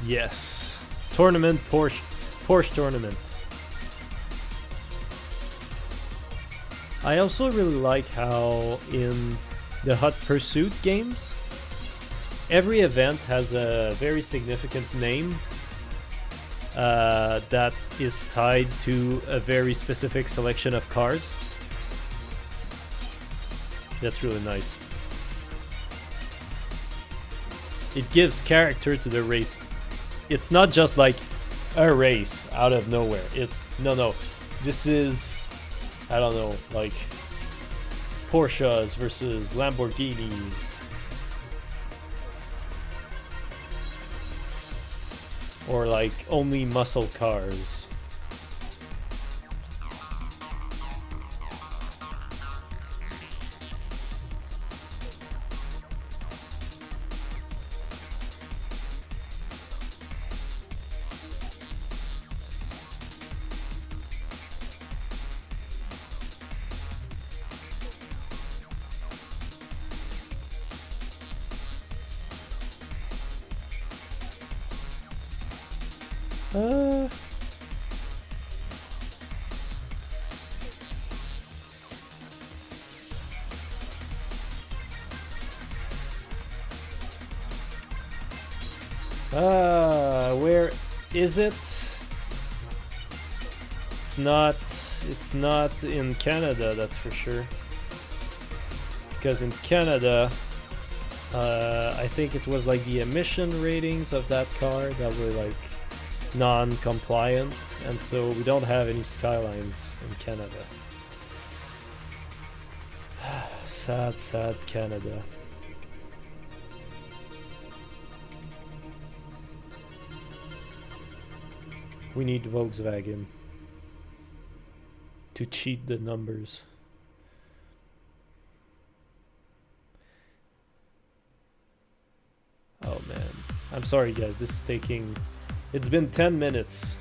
Yes. Tournament, Porsche tournament. I also really like how in the Hot Pursuit games, every event has a very significant name that is tied to a very specific selection of cars. That's really nice. It gives character to the race. It's not just like a race out of nowhere. It's no. This is, I don't know, like Porsches versus Lamborghinis. Or like only muscle cars. Where is it? It's not in Canada, that's for sure. Because in Canada, I think it was like the emission ratings of that car that were like non-compliant, and so we don't have any Skylines in Canada. Sad Canada. We need Volkswagen to cheat the numbers. Oh man, I'm sorry guys, this is taking, it's been 10 minutes.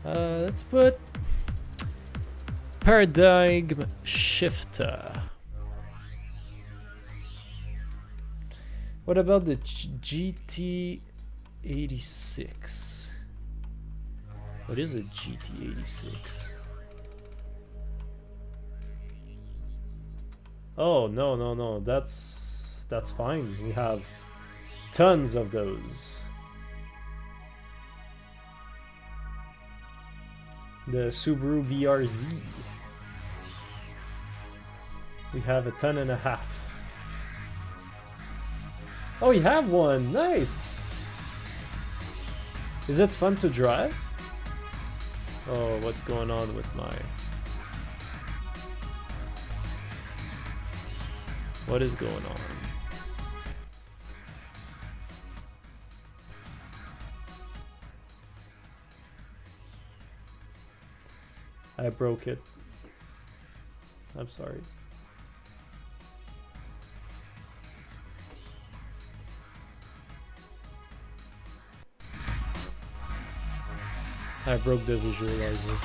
Let's put paradigm shifter. What about the GT86? What is a GT86? Oh, no, that's fine. We have tons of those. The Subaru BRZ. We have a ton and a half. Oh, you have one. Nice. Is it fun to drive? Oh, what's going on with my... What is going on? I broke it. I'm sorry. I broke the visualizer.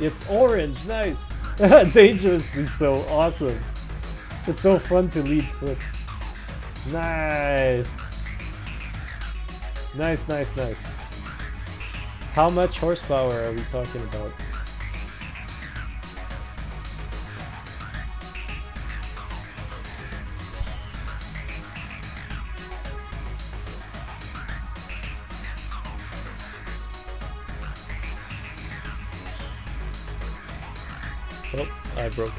It's orange, nice. Dangerously so, awesome. It's so fun to lead foot. Nice. Nice. How much horsepower are we talking about? Oh, I broke it.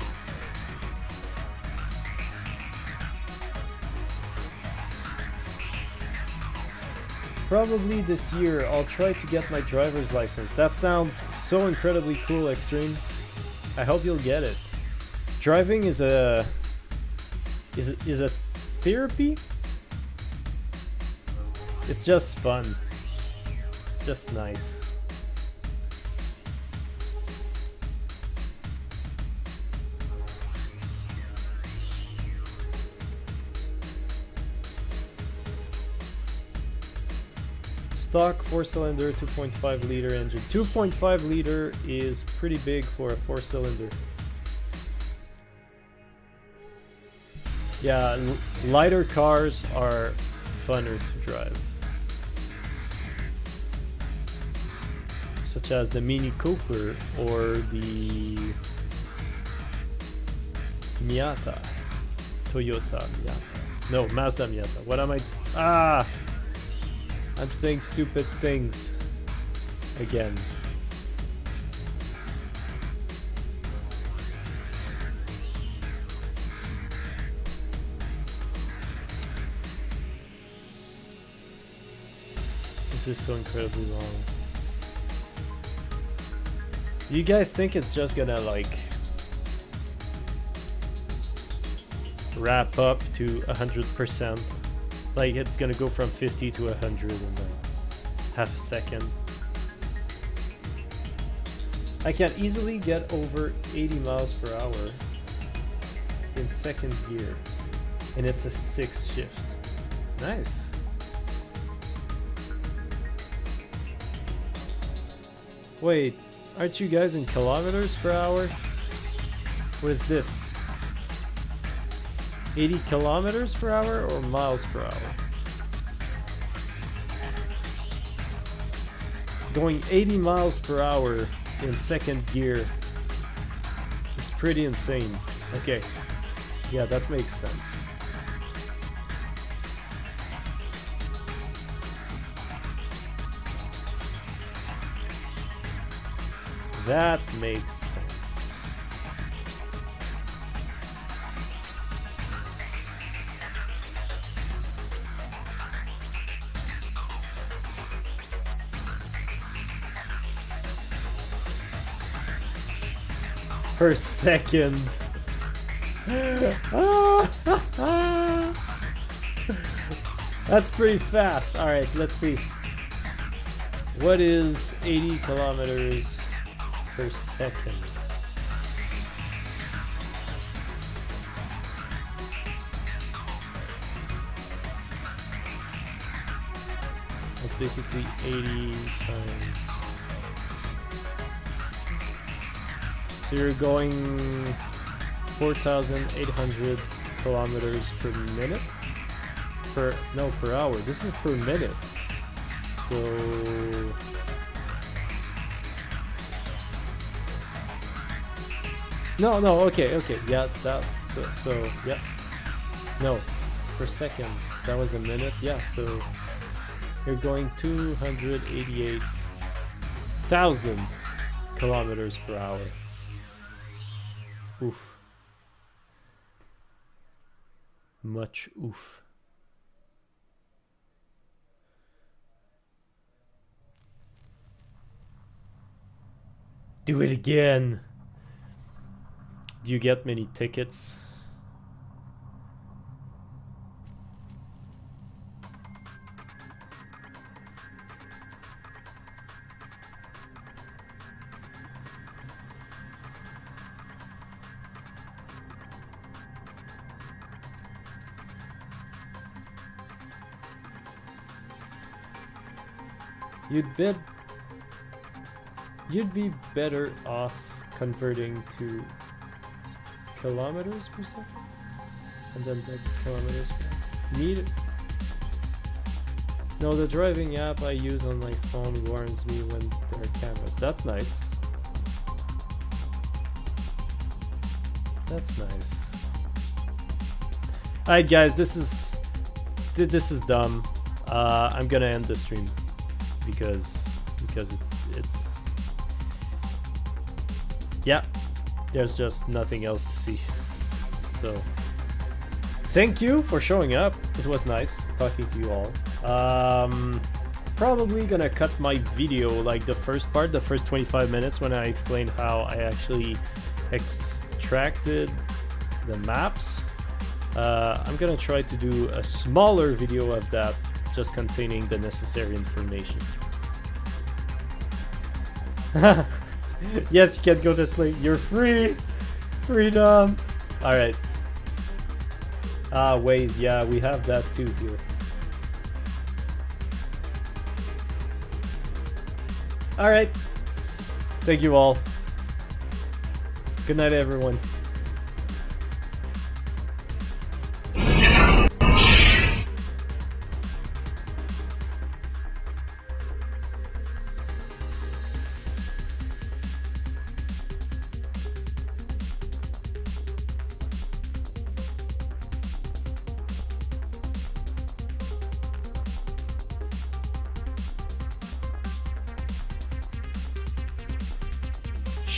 Probably this year I'll try to get my driver's license. That sounds so incredibly cool, Extreme. I hope you'll get it. Driving is a therapy. It's just fun. It's just nice. Stock 4-cylinder 2.5 liter engine. 2.5 liter is pretty big for a 4-cylinder. Yeah, lighter cars are funner to drive. Such as the Mini Cooper or the Miata. Toyota Miata. No, Mazda Miata. What am I? Ah! I'm saying stupid things again. This is so incredibly long. You guys think it's just gonna like wrap up to 100%? Like it's gonna go from 50 to 100 in like half a second? I can easily get over 80 miles per hour in second gear, and it's a 6 shift. Nice. Wait, aren't you guys in kilometers per hour? What is this? 80 kilometers per hour or miles per hour? Going 80 miles per hour in second gear is pretty insane. Okay, yeah, that makes sense. That makes sense. Per second. That's pretty fast. All right, let's see. What is 80 kilometers per second? That's basically 80 times. So you're going 4,800 kilometers per minute? Per hour. This is per minute. So no, okay, yeah, that, so yeah, no, per second, that was a minute, yeah, so you're going 288,000 kilometers per hour. Oof. Much oof. Do it again. Do you get many tickets? You'd be better off converting to kilometers per second, and then back to kilometers per meter. No, the driving app I use on my phone warns me when there are cameras. That's nice. That's nice. Alright guys, this is dumb. I'm gonna end the stream because it's yeah, there's just nothing else to see. So thank you for showing up. It was nice talking to you all. Probably gonna cut my video, like the first part, the first 25 minutes, when I explained how I actually extracted the maps. I'm gonna try to do a smaller video of that, just containing the necessary information. Yes, you can go to sleep. You're free. Freedom. Alright. Waze. Yeah, we have that too here. Alright. Thank you all. Good night, everyone.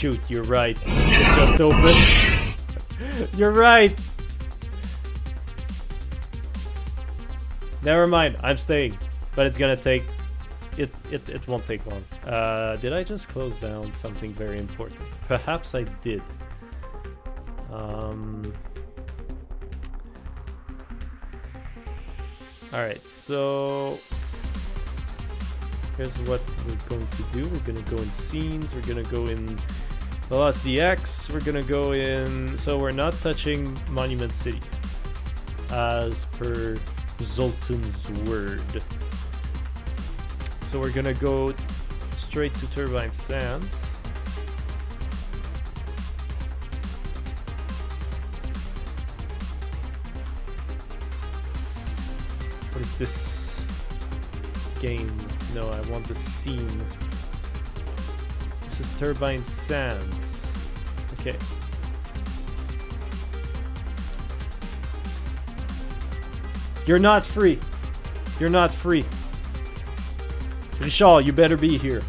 shoot, you're right. It just opened. You're right. Never mind, I'm staying. But it's gonna take... It won't take long. Did I just close down something very important? Perhaps I did. Alright, so... here's what we're going to do. We're gonna go in scenes, we're gonna go in Velocity X, we're gonna go in... so we're not touching Monument City, as per Zoltan's word. So we're gonna go straight to Turbine Sands. What is this game? No, I want the scene. This is Turbine Sands. Okay. You're not free. You're not free. Richard, you better be here.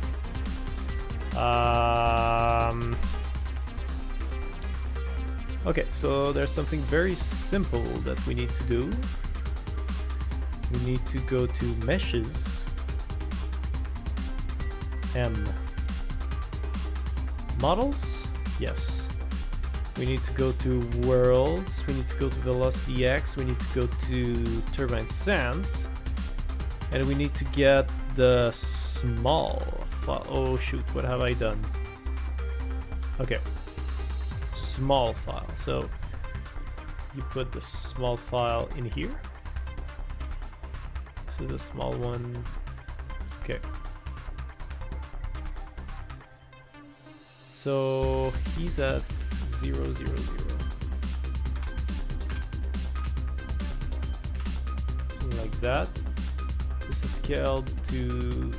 Okay, so there's something very simple that we need to do. We need to go to Meshes. M. Models? Yes. We need to go to Worlds. We need to go to Velocity X. We need to go to Turbine Sands. And we need to get the small file. Oh shoot, what have I done? Okay. Small file. So you put the small file in here. This is a small one. Okay. So he's at 0, 0, 0. Like that. This is scaled to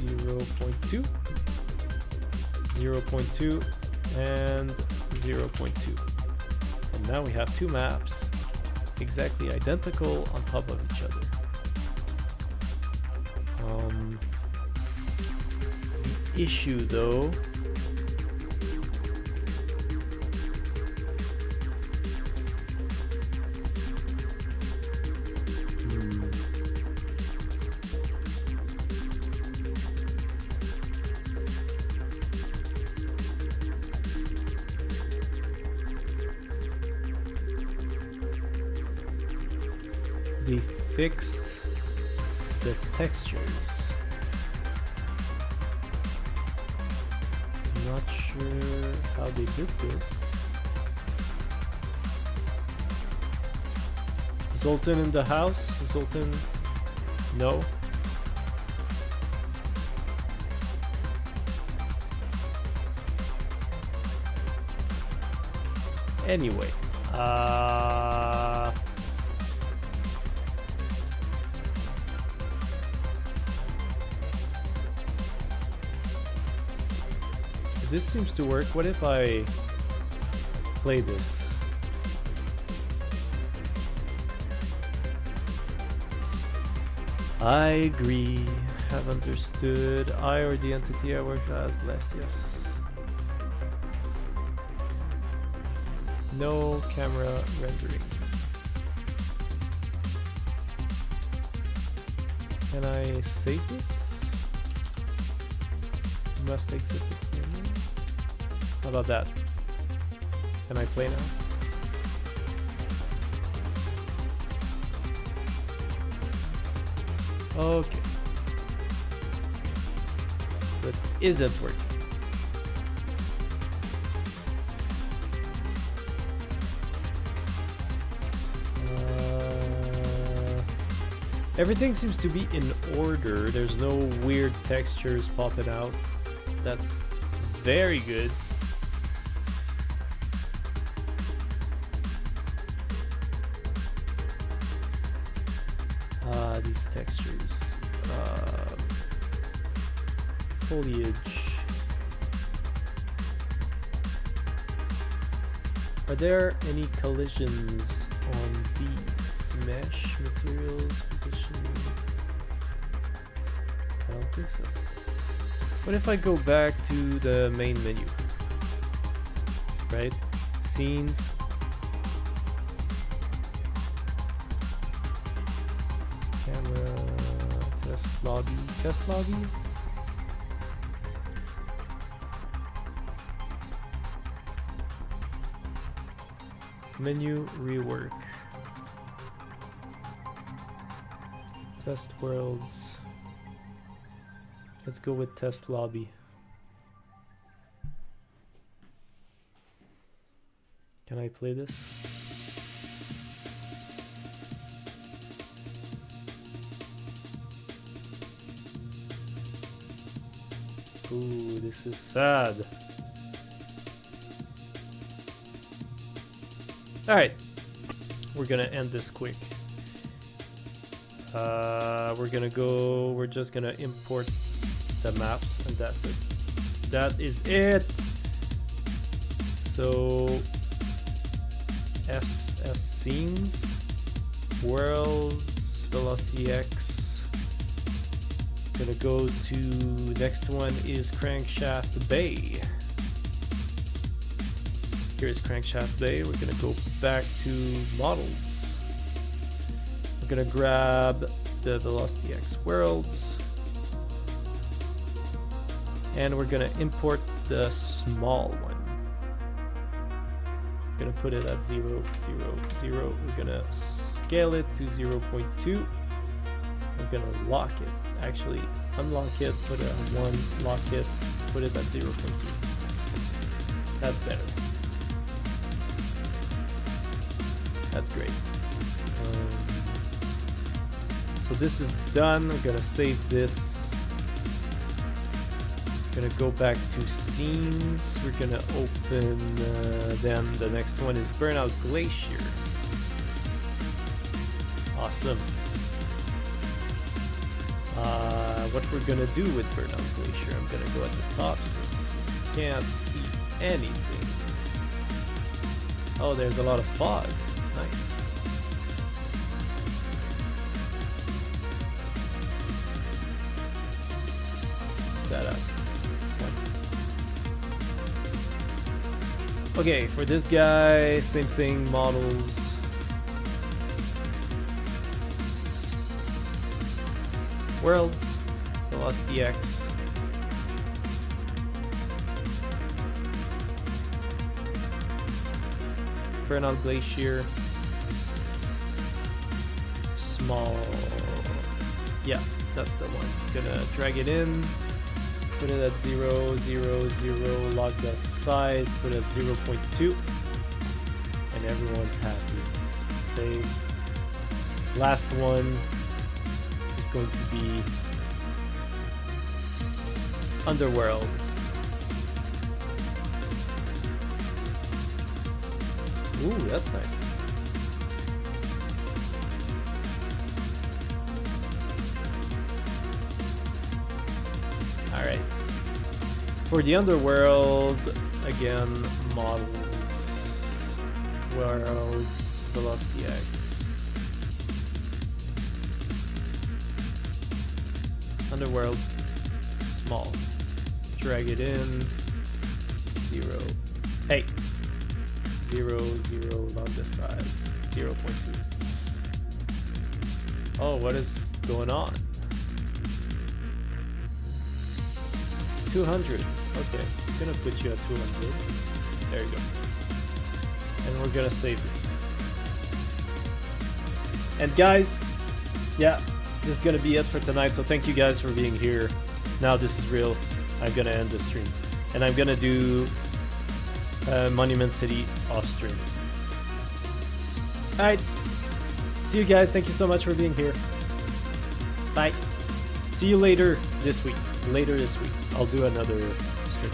0.2, 0.2, and 0.2. And now we have two maps exactly identical on top of each other. The issue though they fixed the textures. I'm not sure how they did this. Zoltan in the house? Zoltan? No? Anyway, this seems to work. What if I play this? I agree. Have understood. I or the entity I work as less. Yes. No camera rendering. Can I save this? Must exit the camera. How about that? Can I play now? Okay. So it isn't working. Everything seems to be in order. There's no weird textures popping out. That's very good. These textures. Foliage. Are there any collisions on these? Mesh, materials, position? I don't think so. What if I go back to the main menu? Right? Scenes. Camera. Test lobby. Test lobby? Menu rework. Test worlds. Let's go with test lobby. Can I play this? Ooh, this is sad. Alright, we're gonna end this quick. We're just gonna import the maps and that's it. That is it. So SS scenes, worlds, VelocityX. Gonna go to next one is Crankshaft Bay. Here's Crankshaft Bay. We're gonna go back to models. We're gonna grab the VelocityX worlds. And we're gonna import the small one. We're gonna put it at 0, 0, 0. We're gonna scale it to 0.2. We're gonna lock it. Actually, unlock it, put it at 1, lock it, put it at 0.2. That's better. That's great. So this is done. We're gonna save this. Gonna go back to scenes. We're gonna open then the next one is Burnout Glacier. Awesome. What we're gonna do with Burnout Glacier, I'm gonna go at the top since we can't see anything. Oh, there's a lot of fog. Nice. That up. Okay, for this guy, same thing, models. Worlds, VelocityX. Burnout Glacier. Small. Yeah, that's the one. Gonna drag it in. Put it at 0, 0, 0, log the size, put it at 0.2, and everyone's happy. Save. Last one is going to be Underworld. Ooh, that's nice. Alright. For the Underworld, again, models, worlds, VelocityX. Underworld, small. Drag it in. 0. Hey! 0, 0, log the size. 0.2. Oh, what is going on? 200. Okay, I'm gonna put you at 200. There you go. And we're gonna save this. And guys, yeah, this is gonna be it for tonight. So thank you guys for being here. Now this is real. I'm gonna end the stream, and I'm gonna do Monument City off stream. All right. See you guys. Thank you so much for being here. Bye. See you later this week. I'll do another stream.